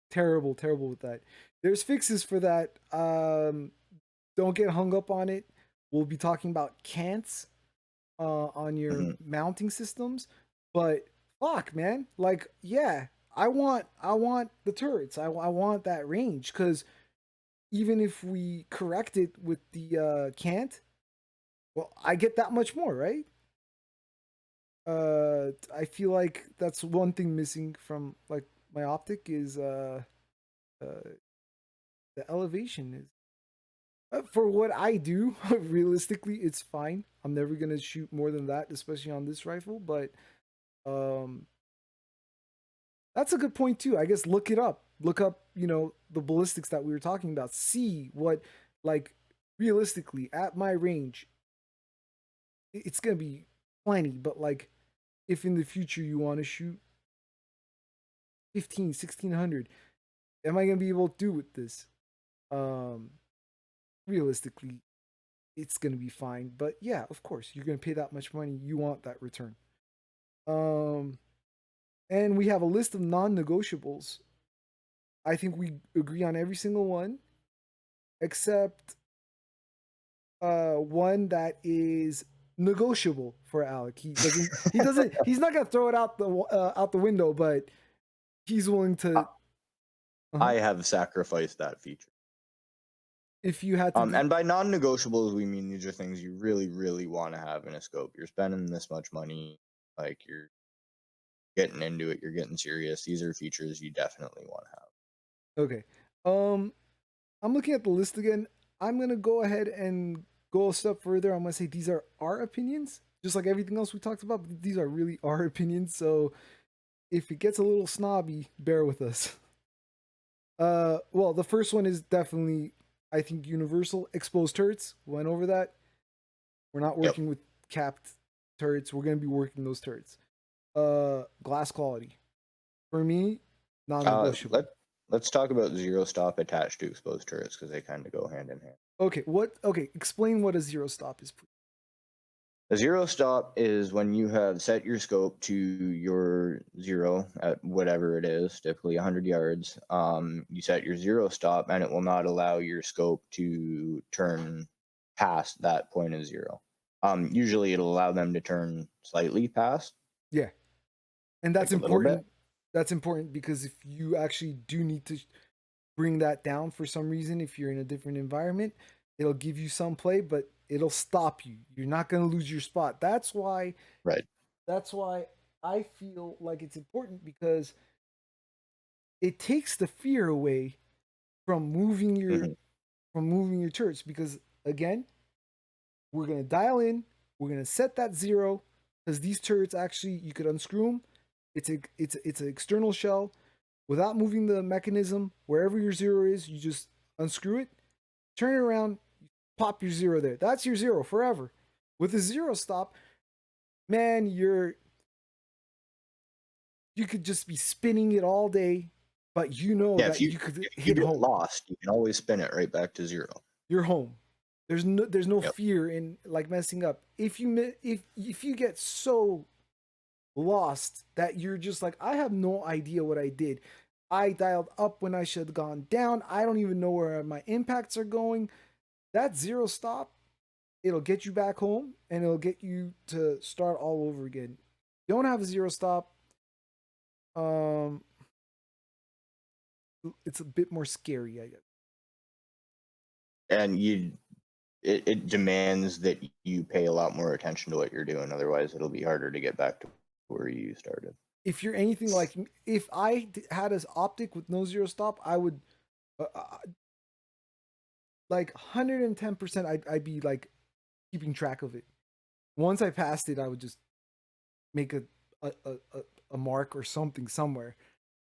terrible, terrible with that. There's fixes for that. Don't get hung up on it. We'll be talking about can'ts on your Hmm. mounting systems, but fuck, man, like yeah, I want the turrets. I want that range because even if we correct it with the can't, well, I get that much more, right? I feel like that's one thing missing from like my optic is uh the elevation is for what I do. Realistically, it's fine. I'm never gonna shoot more than that, especially on this rifle. But um, that's a good point too. I guess look it up. Look up, the ballistics that we were talking about. See what, like, realistically at my range, it's gonna be plenty. But like, if in the future you want to shoot 15, 1600, am I gonna be able to do with this? Um, Realistically, it's gonna be fine. But yeah, of course, you're gonna pay that much money. You want that return. Um, and we have a list of non-negotiables. I think we agree on every single one except one that is negotiable for Alec. He's not gonna throw it out the window, but he's willing I, to. Uh-huh. I have sacrificed that feature. If you had to do. And by non-negotiables, we mean these are things you really, really want to have in a scope. You're spending this much money, like you're getting into it, you're getting serious. These are features you definitely want to have. Okay. Um, I'm looking at the list again. I'm gonna go ahead and go a step further. I'm gonna say these are our opinions, just like everything else we talked about. But these are really our opinions. So if it gets a little snobby, bear with us. Well, the first one is definitely, I think, universal. Exposed turrets. Went over that. We're not Yep. working with capped turrets. We're gonna be working those turrets. Glass quality. For me, Uh, non-negotiable. let let's talk about zero stop attached to exposed turrets because they kind of go hand in hand. Okay, what? Okay, explain what a zero stop is. A zero stop is when you have set your scope to your zero at whatever it is, typically 100 yards. You set your zero stop, and it will not allow your scope to turn past that point of zero. Usually, it'll allow them to turn slightly past, Yeah. And that's like a little bit. important. That's important because if you actually do need to bring that down for some reason, if you're in a different environment, it'll give you some play, but it'll stop you. You're not going to lose your spot. Right. That's why I feel like it's important because it takes the fear away from moving your Hmm. turrets because again, we're going to dial in, we're going to set that zero because these turrets actually you could unscrew them. It's an external shell without moving the mechanism. Wherever your zero is, you just unscrew it, turn it around, pop your zero there. That's your zero forever. With a zero stop, man, you could just be spinning it all day, but you know Yeah, that you could if you hit get home. lost, you can always spin it right back to zero. You're home. There's no Yep. fear in like messing up. If you get so lost that you're just like, I have no idea what I did. I dialed up when I should have gone down. I don't even know where my impacts are going. That zero stop, it'll get you back home and it'll get you to start all over again. Don't have a zero stop. Um, it's a bit more scary, I guess. And it demands that you pay a lot more attention to what you're doing. Otherwise, it'll be harder to get back to where you started. If you're anything like, if I had an optic with no zero stop, I would like 110%. I'd be like keeping track of it. Once I passed it, I would just make a, a, a mark or something somewhere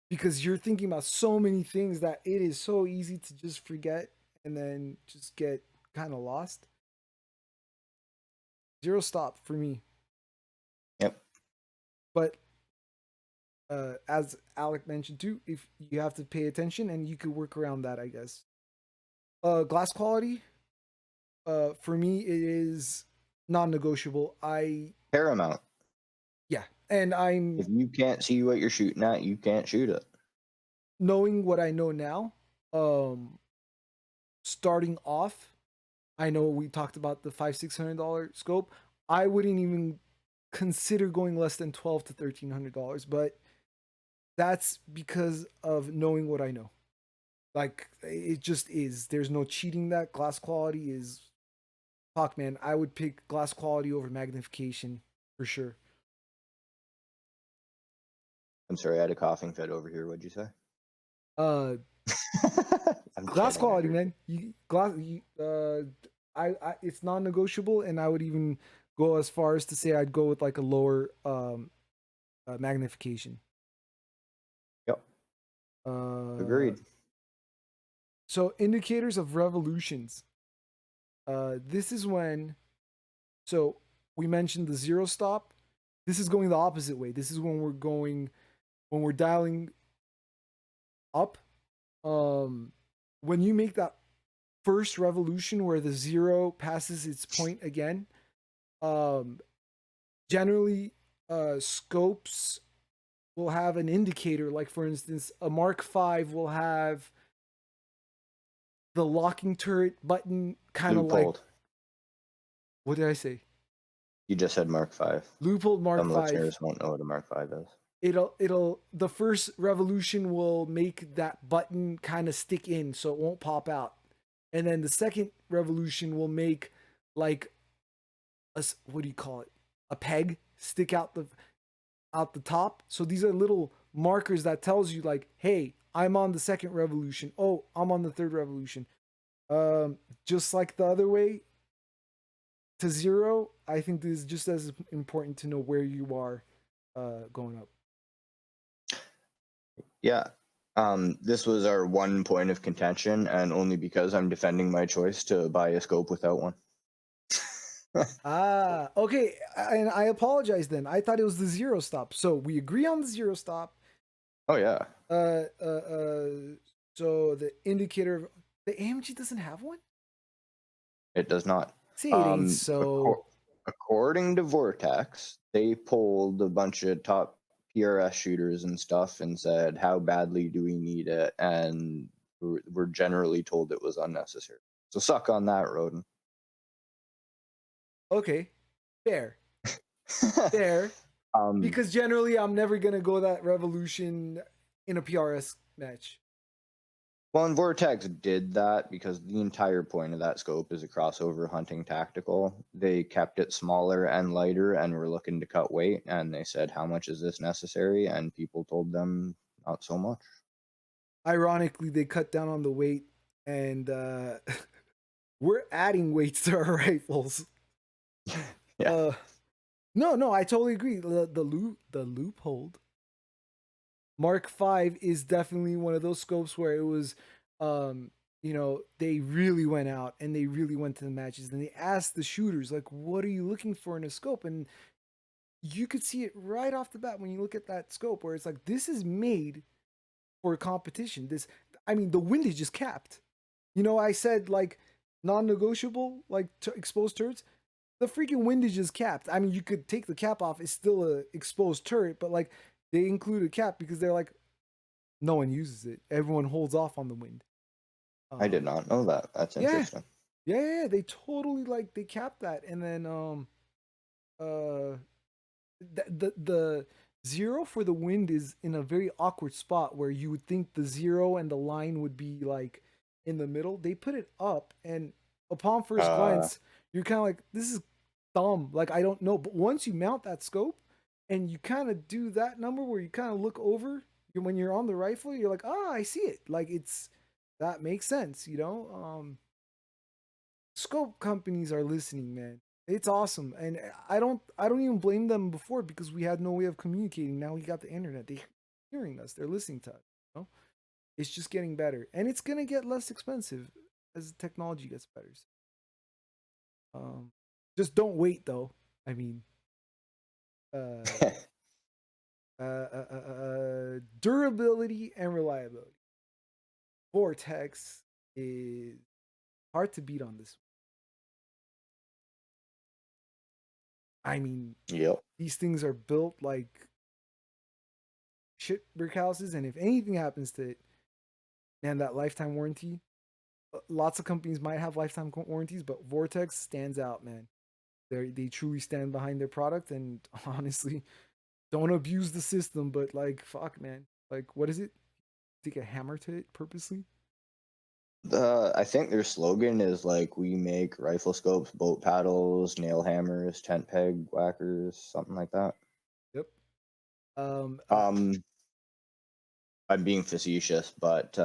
because you're thinking about so many things that it is so easy to just forget and then just get kind of lost. Zero stop for me. Yep. But as Alec mentioned too, if you have to pay attention and you could work around that, I guess. Glass quality, for me, it is non-negotiable. Paramount. Yeah, and I'm If you can't see what you're shooting at, you can't shoot it. knowing what I know now. Starting off, I know we talked about the $500-600 scope. I wouldn't even consider going less than $1,200 to $1,300, but that's because of knowing what I know. Like it just is. There's no cheating. That glass quality is fuck, man. I would pick glass quality over magnification for sure. I'm sorry, I had a coughing fit over here. What'd you say? Uh, I'm glass kidding. I quality, heard man. You glass. It's non-negotiable, and I would even go as far as to say I'd go with like a lower magnification. you. Yep. Uh, Agreed. so indicators of revolutions. This is when. So we mentioned the zero stop. This is going the opposite way. This is when we're dialing up. When you make that first revolution where the zero passes its point again, um, generally scopes will have an indicator. Like for instance, a Mark V will have the locking turret button, kind of like, Loophole. what did I say? You just said Mark V. Loophole Mark Some V. listeners won't know what a Mark V is. It'll the first revolution will make that button kind of stick in so it won't pop out, and then the second revolution will make like what do you call it, a peg stick out the top. So these are little markers that tells you like, hey, I'm on the second revolution, oh, I'm on the third revolution. Just like the other way to zero, I think this is just as important to know where you are going up. Yeah. This was our one point of contention, and only because I'm defending my choice to buy a scope without one. Okay. And I apologize then. I thought it was the zero stop. So we agree on the zero stop. Oh yeah. Uh, uh, uh, so the indicator of the AMG doesn't have one? It does not. See, it ain't The core, so. according to Vortex, they polled a bunch of top PRS shooters and stuff and said, how badly do we need it? And we're generally told it was unnecessary. So suck on that, Roden. Okay, fair, fair. Because generally, I'm never gonna go that revolution in a PRS match. Well, and Vortex did that because the entire point of that scope is a crossover hunting tactical. They kept it smaller and lighter and were looking to cut weight. And they said, how much is this necessary? And people told them, not so much. Ironically, they cut down on the weight, and we're adding weights to our rifles. Yeah. No, I totally agree. The loophole. Mark V is definitely one of those scopes where it was, they really went out and they really went to the matches and they asked the shooters, like, what are you looking for in a scope? And you could see it right off the bat when you look at that scope where it's like, this is made for competition. The windage is capped. I said like non-negotiable, like exposed turrets. The freaking windage is capped. I mean, you could take the cap off; it's still a exposed turret, but like they include a cap because they're like, no one uses it. Everyone holds off on the wind. I did not know that. That's interesting. Yeah. They totally they capped that, and then the zero for the wind is in a very awkward spot where you would think the zero and the line would be like in the middle. They put it up, and upon first glance, you're kind of like, this is dumb. Like, I don't know. But once you mount that scope and you kind of do that number where you kind of look over when you're on the rifle, you're like, I see it. Like, that makes sense, Scope companies are listening, man. It's awesome, and I don't even blame them before because we had no way of communicating. Now we got the internet. They're hearing us. They're listening to us. It's just getting better, and it's gonna get less expensive as the technology gets better. Just don't wait, though. I mean, durability and reliability. Vortex is hard to beat on this. I mean, yep. These things are built like shit brick houses, and if anything happens to it, man, that lifetime warranty. Lots of companies might have lifetime warranties, but Vortex stands out, man. They truly stand behind their product, and honestly, don't abuse the system. But like, fuck, man, like, what is it? Take a hammer to it purposely? I think their slogan is like, we make rifle scopes, boat paddles, nail hammers, tent peg whackers, something like that. Yep. I'm being facetious, but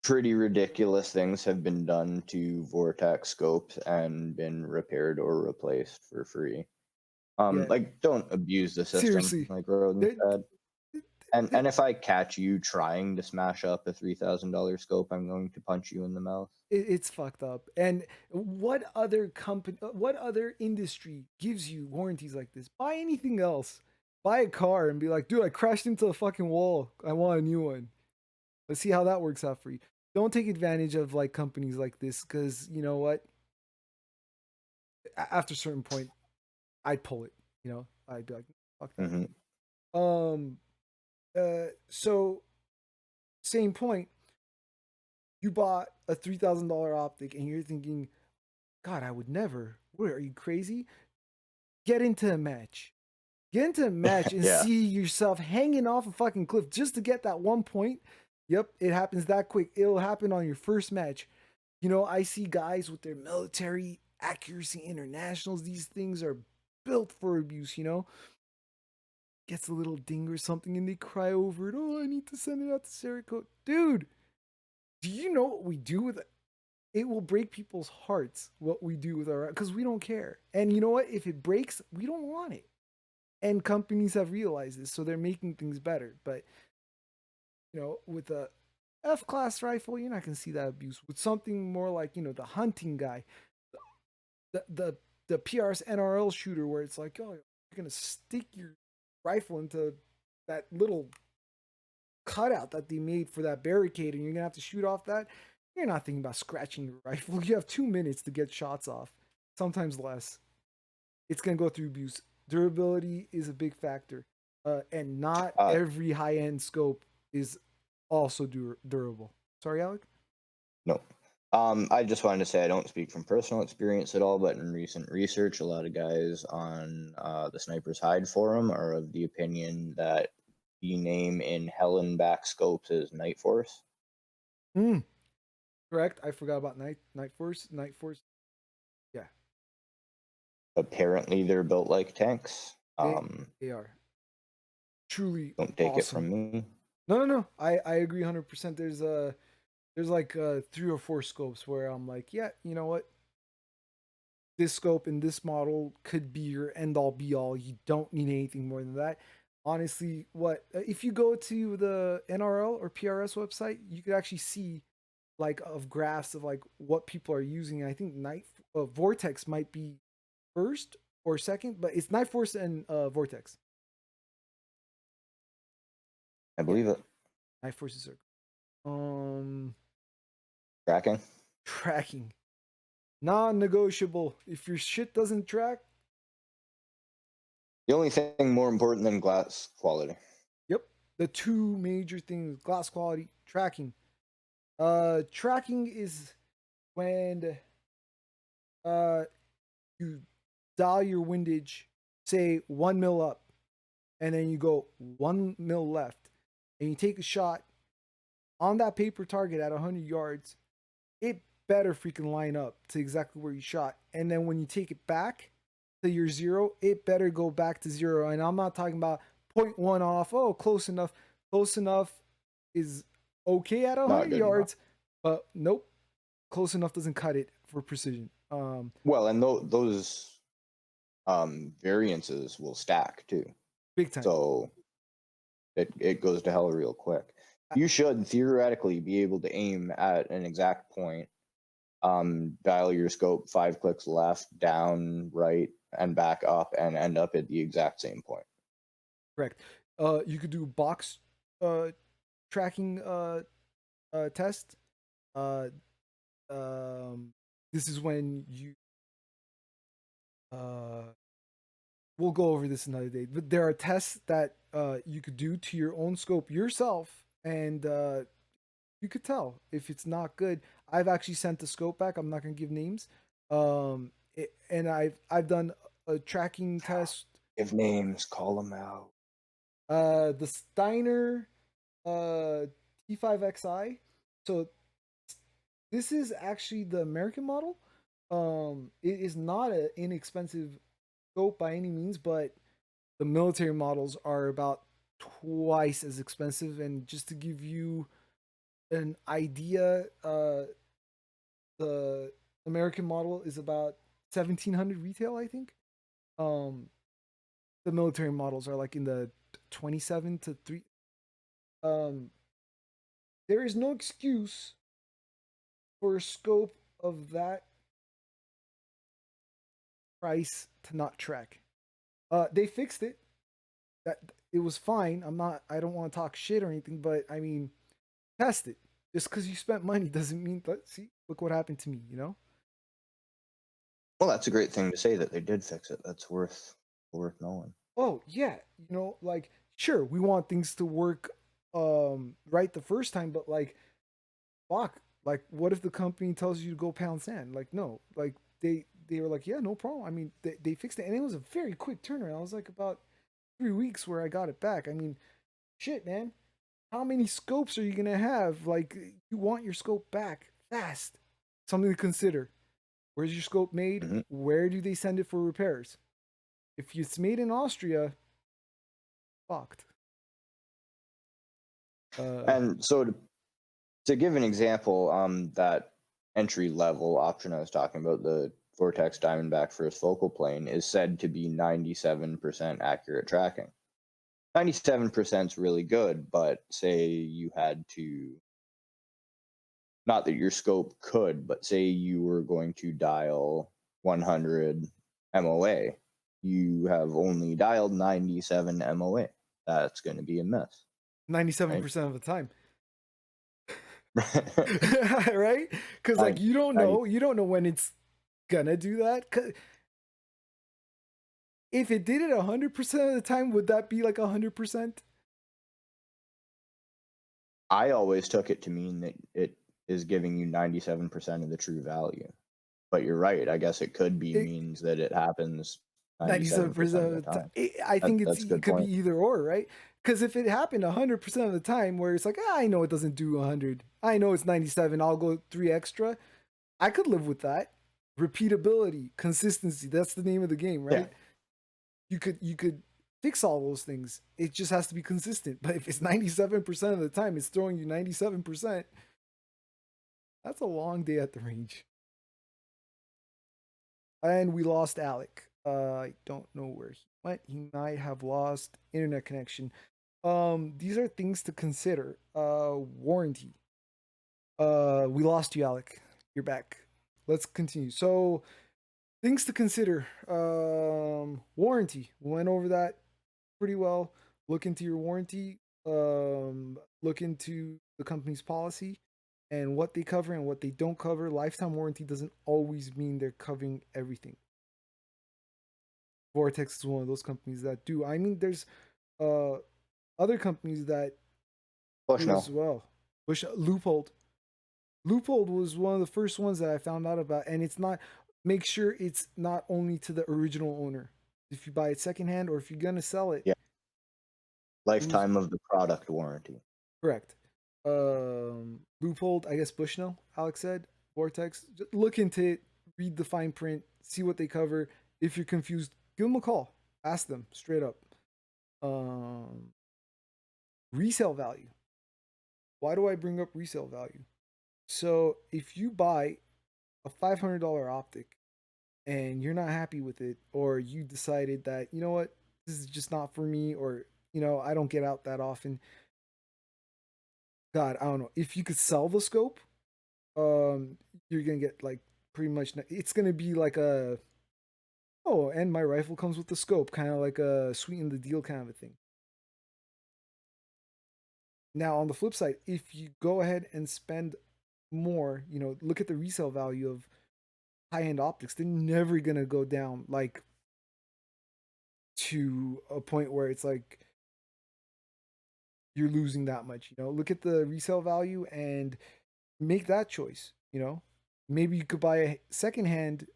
pretty ridiculous things have been done to Vortex scopes and been repaired or replaced for free. Yeah. Like, don't abuse the system, Seriously. like Roden said. And if I catch you trying to smash up a $3,000 scope, I'm going to punch you in the mouth. It's fucked up. And what other company, what other industry gives you warranties like this? Buy anything else. Buy a car and be like, dude, I crashed into a fucking wall. I want a new one. Let's see how that works out for you. Don't take advantage of like companies like this because you know what? After a certain point, I'd pull it. I'd be like, fuck that. Mm-hmm. So same point. You bought a $3,000 optic and you're thinking, God, I would never. What are you crazy? Get into a match. Get into a match and Yeah. see yourself hanging off a fucking cliff just to get that 1 point. Yep, it happens that quick. It'll happen on your first match. I see guys with their military accuracy internationals. These things are built for abuse, Gets a little ding or something and they cry over it. Oh, I need to send it out to Cerakote. Dude, do you know what we do with it? It will break people's hearts what we do with our, because we don't care. And you know what? If it breaks, we don't want it. And companies have realized this, so they're making things better. But with a F-class rifle, you're not gonna see that abuse. With something more like the hunting guy, the PRS NRL shooter, where it's like, oh, you're gonna stick your rifle into that little cutout that they made for that barricade, and you're gonna have to shoot off that. You're not thinking about scratching your rifle. You have 2 minutes to get shots off. sometimes less. It's gonna go through abuse. Durability is a big factor, and not Uh, every high end scope is also durable. Sorry, Alec. no. I just wanted to say I don't speak from personal experience at all, but in recent research, a lot of guys on the Sniper's Hide forum are of the opinion that the name in Hellenbach scopes is Night Force. Mm, correct. I forgot about Night Force. Night Force. Yeah, Apparently, they're built like tanks. they they are truly Don't take it awesome. from me. No. I agree 100%. There's like 3 or 4 scopes where I'm like, yeah, you know what? This scope and this model could be your end all be all. You don't need anything more than that. Honestly, what if you go to the NRL or PRS website, you could actually see like of graphs of like what people are using. I think Night Vortex might be first or second, but it's Night Force and Vortex. I Yeah, believe it. Night Force is um Tracking. tracking non-negotiable. If your shit doesn't track, The only thing more important than glass quality. yep, the two major things: glass quality, tracking. Tracking is when uh you dial your windage, say 1 mil up, and then you go 1 mil left, and you take a shot on that paper target at 100 yards. It better freaking line up to exactly where you shot, and then when you take it back to your zero, it better go back to zero. And I'm not talking about point 0.1 off. Oh, close enough. Close enough is okay at Not 100 good enough. yards, but nope. Close enough doesn't cut it for precision. Well, and those variances will stack too. Big time. So it goes to hell real quick. You should theoretically be able to aim at an exact point, dial your scope 5 clicks left, down, right, and back up, and end up at the exact same point. Correct. You could do box tracking test. Uh, this is when you we'll go over this another day. But there are tests that you could do to your own scope yourself, and you could tell if it's not good. I've actually sent the scope back. I'm not gonna give names. And I've done a tracking test. Give names, call them out. The Steiner T5XI. So this is actually the American model. It is not an inexpensive scope by any means, but the military models are about twice as expensive. And just to give you an idea, the American model is about 1,700 retail, I think. Um, the military models are like in the 27 to 3. Um, there is no excuse for a scope of that price to not track. They fixed it. That it was fine. I don't want to talk shit or anything, but I mean, test it. Just because you spent money doesn't mean that. See, look what happened to me. You know. Well, that's a great thing to say that they did fix it. That's worth knowing. Oh yeah, like sure we want things to work right the first time, but like fuck, like what if the company tells you to go pound sand? Like no, like they were like, yeah, no problem. I mean, they fixed it, and it was a very quick turnaround. It was like about 3 weeks where I got it back. I mean, shit, man. How many scopes are you gonna have? Like, you want your scope back fast. Something to consider. Where's your scope made? Mm-hmm. Where do they send it for repairs? If it's made in Austria, fucked. And so to give an example, that entry level option I was talking about, the Vortex Diamondback first focal plane, is said to be 97% accurate tracking. 97% is really good, but say you had to, not that your scope could, but say you were going to dial 100 MOA, you have only dialed 97 MOA. That's going to be a miss. 97% of the time. Right? Right? Because like you don't know when it's gonna do that? If it did it 100% of the time, would that be like 100%? I always took it to mean that it is giving you 97% of the true value. But you're right. I guess it could be It, means that it happens 97% 97% of of the the time. time. I think That's a it good could be point. either or, right? Because if it happened 100% of the time, where it's like, I know it doesn't do 100, I know it's 97, I'll go 3 extra, I could live with that. Repeatability, consistency, that's the name of the game, Yeah. right? You could fix all those things. It just has to be consistent. But if it's 97% of the time, it's throwing you 97%. That's a long day at the range. And we lost Alec. I don't know where he went. He might have lost internet connection. These are things to consider. Warranty. We lost you, Alec. You're back. Let's continue. So, things to consider. Warranty. We went over that pretty well. Look into your warranty. Look into the company's policy and what they cover and what they don't cover. Lifetime warranty doesn't always mean they're covering everything. Vortex is one of those companies that do. I mean, there's uh other companies that do Bushnell. as well. Which Loophole was one of the first ones that I found out about, and it's not. Make sure it's not only to the original owner. If you buy it secondhand or if you're gonna sell it, Yeah. it was Lifetime of the product warranty. correct. Loophole, I guess Bushnell, Alex said. Vortex. Just look into it, read the fine print, see what they cover. If you're confused, give them a call. Ask them straight up. Um, Resale value. Why do I bring up resale value? So if you buy a $500 optic and you're not happy with it, or you decided that, you know what, this is just not for me, or, I don't get out that often. God, I don't know. If you could sell the scope, you're going to get like pretty much, it's going to be like oh, and my rifle comes with the scope, kind of like a sweeten the deal kind of a thing. Now, on the flip side, if you go ahead and spend more, look at the resale value of high end optics. They're never gonna go down like to a point where it's like you're losing that much. Look at the resale value and make that choice. Maybe you could buy a secondhand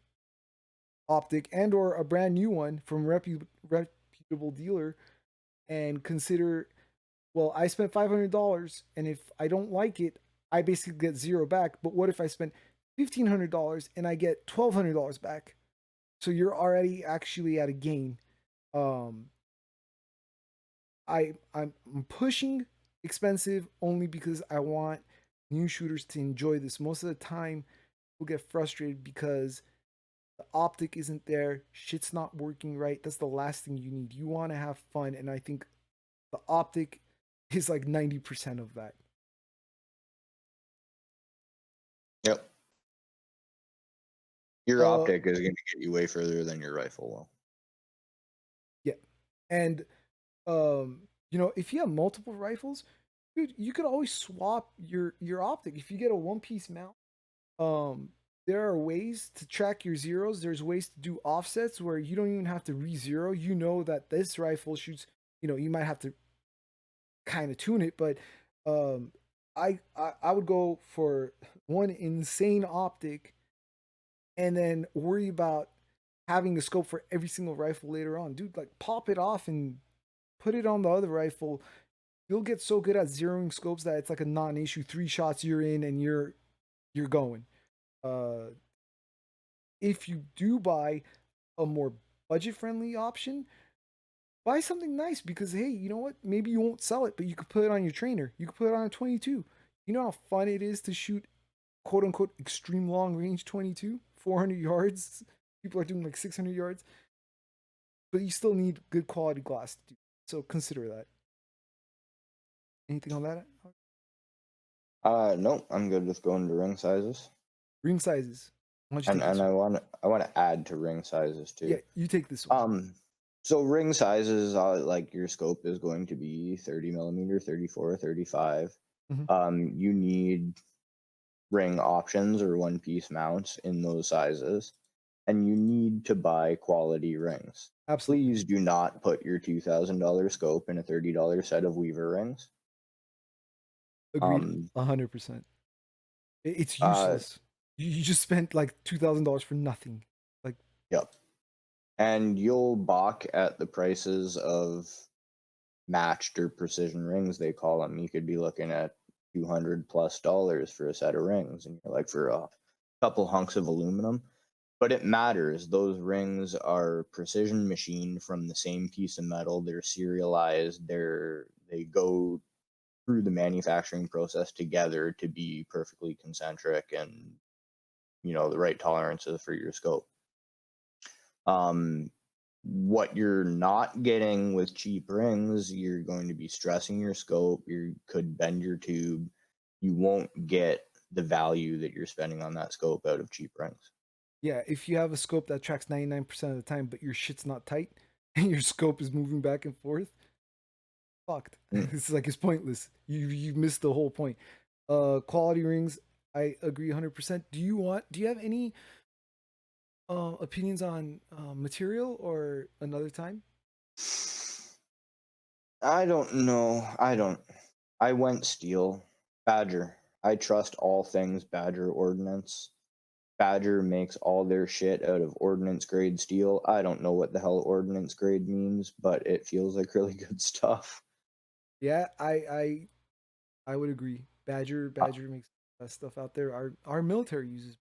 optic and or a brand new one from reputable dealer and consider, well, I spent $500, and if I don't like it, I basically get zero back. But what if I spent $1,500 and I get $1,200 back? So you're already actually at a gain. Um, I'm pushing expensive only because I want new shooters to enjoy this. Most of the time, people get frustrated because the optic isn't there, shit's not working right. That's the last thing you need. You want to have fun, and I think the optic is like 90% of that. Yep. Your Uh, optic is going to get you way further than your rifle will. yeah, and if you have multiple rifles, dude, you could always swap your optic. If you get a one piece mount, um, there are ways to track your zeros. There's ways to do offsets where you don't even have to re-zero. You know that this rifle shoots. You might have to kind of tune it, but um, I would go for one insane optic and then worry about having the scope for every single rifle later on. Dude, like pop it off and put it on the other rifle. You'll get so good at zeroing scopes that it's like a non-issue. 3 shots you're in and you're going. Uh if you do buy a more budget-friendly option, buy something nice because hey, you know what? Maybe you won't sell it, but you could put it on your trainer. You could put it on a 22. You know how fun it is to shoot quote unquote extreme long range 22, 400 yards. People are doing like 600 yards, but you still need good quality glass to do. So consider that. Anything on that? No, I'm good with going to ring sizes. Ring sizes. Why don't you And take this one? I want to add to ring sizes Yeah, too. you take this one. So ring sizes, like your scope is going to be 30 millimeter, 34, 35. Mm-hmm. You need ring options or one piece mounts in those sizes. and you need to buy quality rings. Absolutely. Please do not put your $2,000 scope in a $30 set of Weaver rings. Agreed. Um, 100%. It's uh, useless. You just spent like $2,000 for nothing. Like, yep. And you'll balk at the prices of matched or precision rings, they call them. You could be looking at $200+ for a set of rings, and you're like, for a couple hunks of aluminum. But it matters. Those rings are precision machined from the same piece of metal. They're serialized. They go through the manufacturing process together to be perfectly concentric and the right tolerances for your scope. Um, what you're not getting with cheap rings, you're going to be stressing your scope. You could bend your tube. You won't get the value that you're spending on that scope out of cheap rings. yeah, if you have a scope that tracks 99% of the time, but your shit's not tight and your scope is moving back and forth, fucked. Mm. It's pointless. You missed the whole point. Quality rings, I agree 100%. Do you have any opinions on material or another time? I don't know. I went steel. Badger. I trust all things Badger Ordnance. Badger makes all their shit out of ordnance grade steel. I don't know what the hell ordnance grade means, but it feels like really good stuff. Yeah, I would agree. Badger makes the best stuff out there. Our military uses.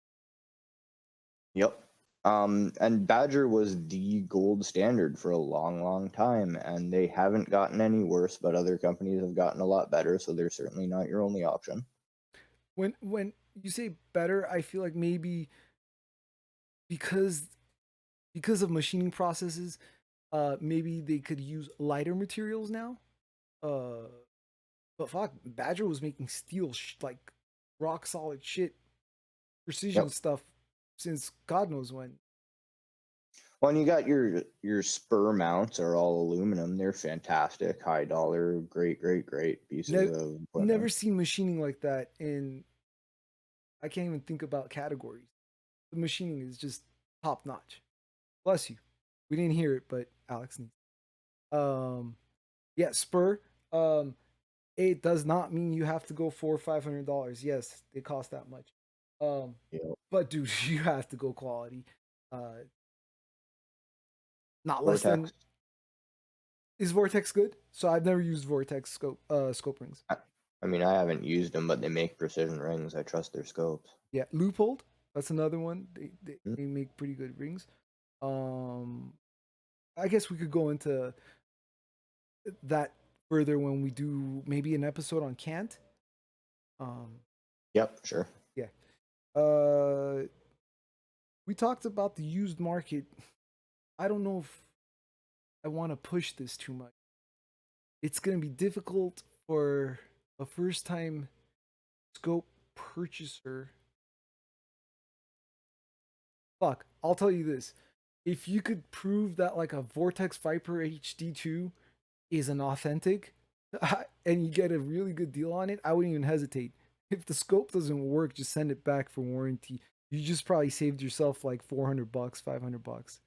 Yep. And Badger was the gold standard for a long, long time, and they haven't gotten any worse, but other companies have gotten a lot better, so they're certainly not your only option. When you say better, I feel like maybe because because of machining processes, maybe they could use lighter materials now. Uh, but fuck, Badger was making steel like rock solid shit, precision Yep. stuff since God knows when. Well, and you got your spur mounts are all aluminum. They're fantastic, high dollar, great, great, great pieces Ne- of Never equipment. seen machining like that, and I can't even think about categories. The machining is just top notch. Bless you. We didn't hear it, but Alex needs. Um, yeah, Spur. Um, it does not mean you have to go $400 or $500. Yes, they cost that much. Um, Yep. but dude, you have to go quality. Uh, not less Vortex. than. Is Vortex good? So I've never used Vortex scope rings. I, I mean, I haven't used them, but they make precision rings. I trust their scopes. Yeah, Loophole. That's another one. Mm. They make pretty good rings. Um, I guess we could go into that further when we do maybe an episode on Cant. Um, Yep, sure. yeah. We talked about the used market. I don't know if I want to push this too much. It's going to be difficult for a first time scope purchaser. Fuck, I'll tell you this. If you could prove that like a Vortex Viper HD2 is an authentic and you get a really good deal on it, I wouldn't even hesitate. If the scope doesn't work, just send it back for warranty. You just probably saved yourself like $400, $500.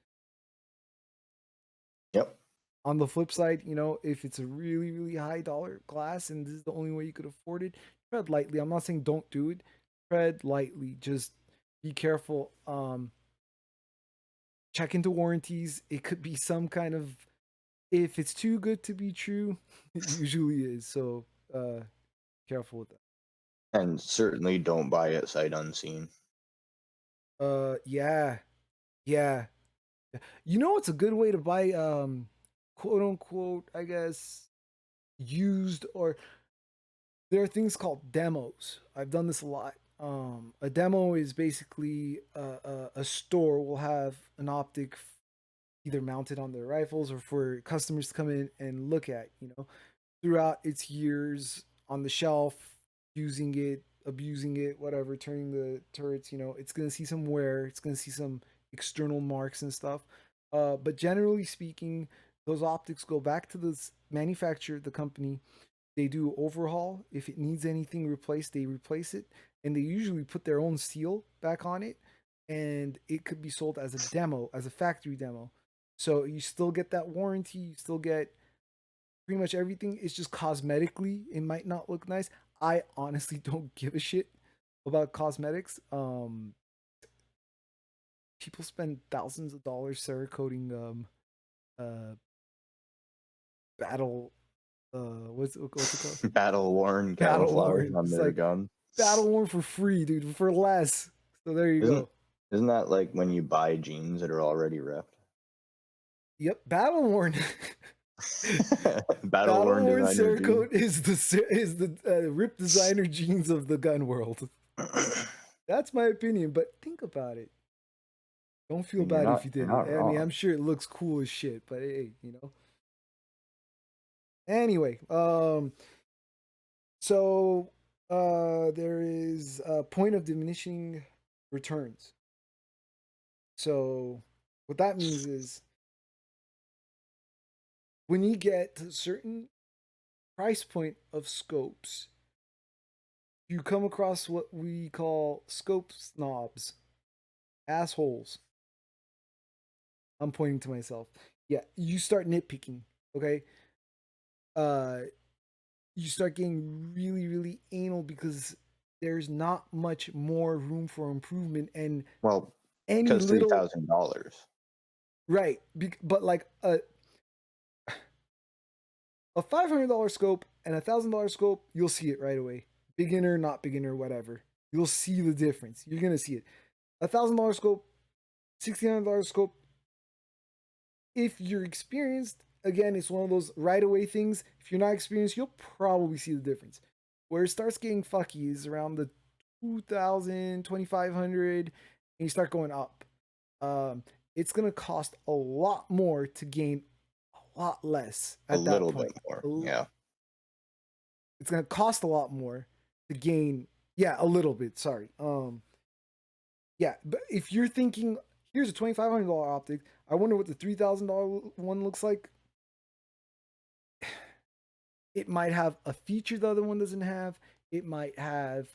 Yep. On the flip side, if it's a really, really high dollar glass and this is the only way you could afford it, tread lightly. I'm not saying don't do it. Tread lightly. Just be careful. Check into warranties. It could be some kind of, if it's too good to be true, it usually is. So careful with that. And certainly don't buy it sight unseen. Yeah. Yeah. It's a good way to buy quote unquote, I guess, used, or there are things called demos. I've done this a lot. A demo is basically a store will have an optic either mounted on their rifles or for customers to come in and look at, throughout its years on the shelf, using it, abusing it, whatever, turning the turrets, it's going to see some wear, it's going to see some external marks and stuff. But generally speaking, those optics go back to the manufacturer, the company. They do overhaul. If it needs anything replaced, they replace it. And they usually put their own seal back on it. and it could be sold as a demo, as a factory demo. So you still get that warranty, you still get pretty much everything. It's just cosmetically, it might not look nice. I honestly don't give a shit about cosmetics. People spend thousands of dollars cerakoting uh battle what's it called? Battle worn Battle camouflage worn. on It's their like gun. battle worn for free, dude, for less. So there you Isn't go. isn't that like when you buy jeans that are already ripped? Yep, battle worn. Battle Battle worn worn designer jeans. Cerakote is the rip designer jeans of the gun world. That's my opinion, but think about it. Don't feel And you're bad if not you you're did it. not I mean, I'm wrong. sure it looks cool as shit, but hey, you know. Anyway, so there is a point of diminishing returns. So what that means is when you get to a certain price point of scopes, you come across what we call scope snobs, assholes. I'm pointing to myself. Yeah, you start nitpicking, okay? Uh you start getting really, really anal because there's not much more room for improvement, and Well, any because three little thousand dollars. right, but like a $500 scope and $1,000 scope, you'll see it right away. Beginner, not beginner, whatever. You'll see the difference. You're gonna see it. $1,000 scope, $1,600 scope. If you're experienced, again, it's one of those right away things. If you're not experienced, you'll probably see the difference. Where it starts getting fucky is around the 2,000, 2,500, and you start going up. Um, it's gonna cost a lot more to gain a lot less A at that little bit point. more. Yeah. It's gonna cost a lot more to gain. Yeah, a little bit. Sorry. Yeah, but if you're thinking, here's a $2,500 optic. I wonder what the $3,000 one looks like. It might have a feature the other one doesn't have. It might have,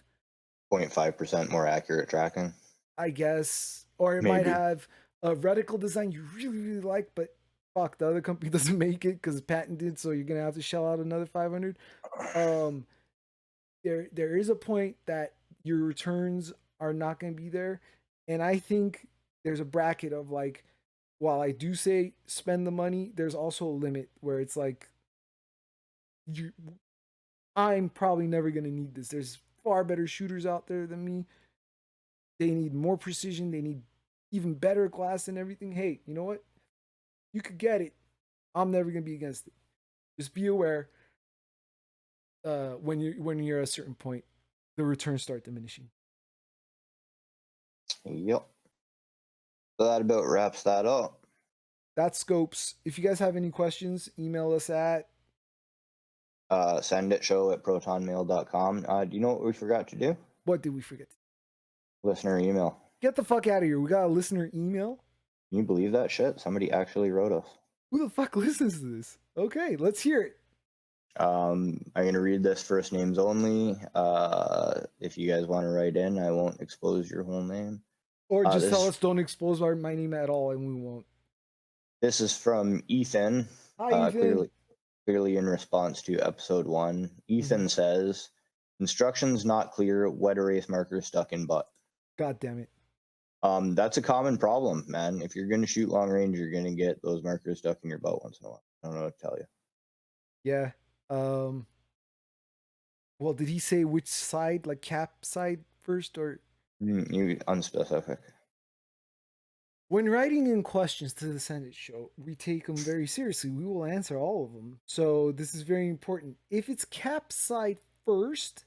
0.5% more accurate tracking. I guess, or it might Maybe. have a reticle design you really, really like, but fuck, the other company doesn't make it because it's patented, so you're gonna have to shell out another 500. Um, there is a point that your returns are not gonna be there, and I think there's a bracket of like, while I do say spend the money, there's also a limit where it's like you I'm probably never going to need this. There's far better shooters out there than me. They need more precision. They need even better glass and everything. Hey, you know what? You could get it. I'm never going to be against it. Just be aware when you're at a certain point, the returns start diminishing. Yep. So that about wraps that up. That's scopes. If you guys have any questions, email us at Send it show@protonmail.com. Do you know what we forgot to do? what did we forget? Listener email. Get the fuck out of here. We got a listener email. Can you believe that shit? Somebody actually wrote us. Who the fuck listens to this? Okay, let's hear it. I'm gonna read this first names only. If you guys want to write in, I won't expose your whole name. Or just tell This us don't expose my name at all and we won't. this is from Ethan. Hi, Ethan. Clearly in response to episode 1. Ethan says, instructions not clear, wet erase marker stuck in butt. God damn it. That's a common problem, man. If you're gonna shoot long range, you're gonna get those markers stuck in your butt once in a while. I don't know what to tell you. Yeah. Well, did he say which side, like cap side first, or You unspecific. when writing in questions to the Senate show, we take them very seriously. We will answer all of them. So this is very important. If it's cap side first,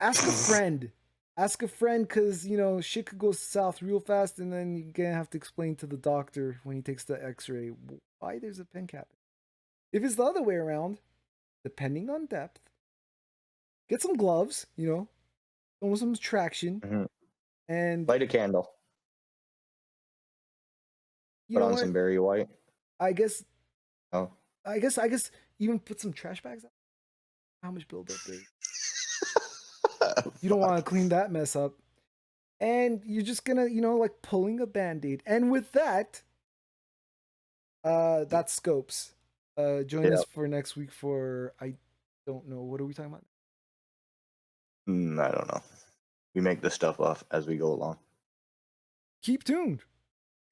ask a friend. Ask a friend because shit could go south real fast, and then you're gonna have to explain to the doctor when he takes the X-ray why there's a pen cap. If it's the other way around, depending on depth, get some gloves, almost some traction, Mm-hmm. and Light a candle. you Put know on what? some berry white. I guess, Oh. I guess, even put some trash bags out. How much buildup there? You don't want to clean that mess up. and you're just gonna, like pulling a band-aid. And with that, that's scopes. Join Yeah. us for next week for, I don't know, what are we talking about? I don't know. We make this stuff up as we go along. Keep tuned.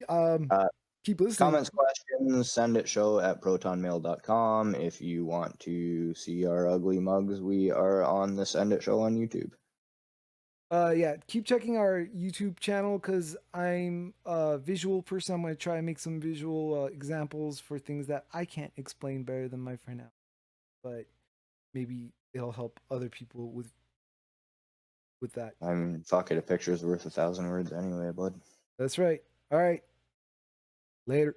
Um, Uh, keep listening. Comments, questions, send it show@protonmail.com. If you want to see our ugly mugs, we are on the Send It Show on YouTube. Yeah, keep checking our YouTube channel because I'm a visual person. I'm gonna try and make some visual examples for things that I can't explain better than my friend now, but maybe it'll help other people with that. I mean, fuck it, a picture's worth 1,000 words anyway, bud. That's right. All right. Later.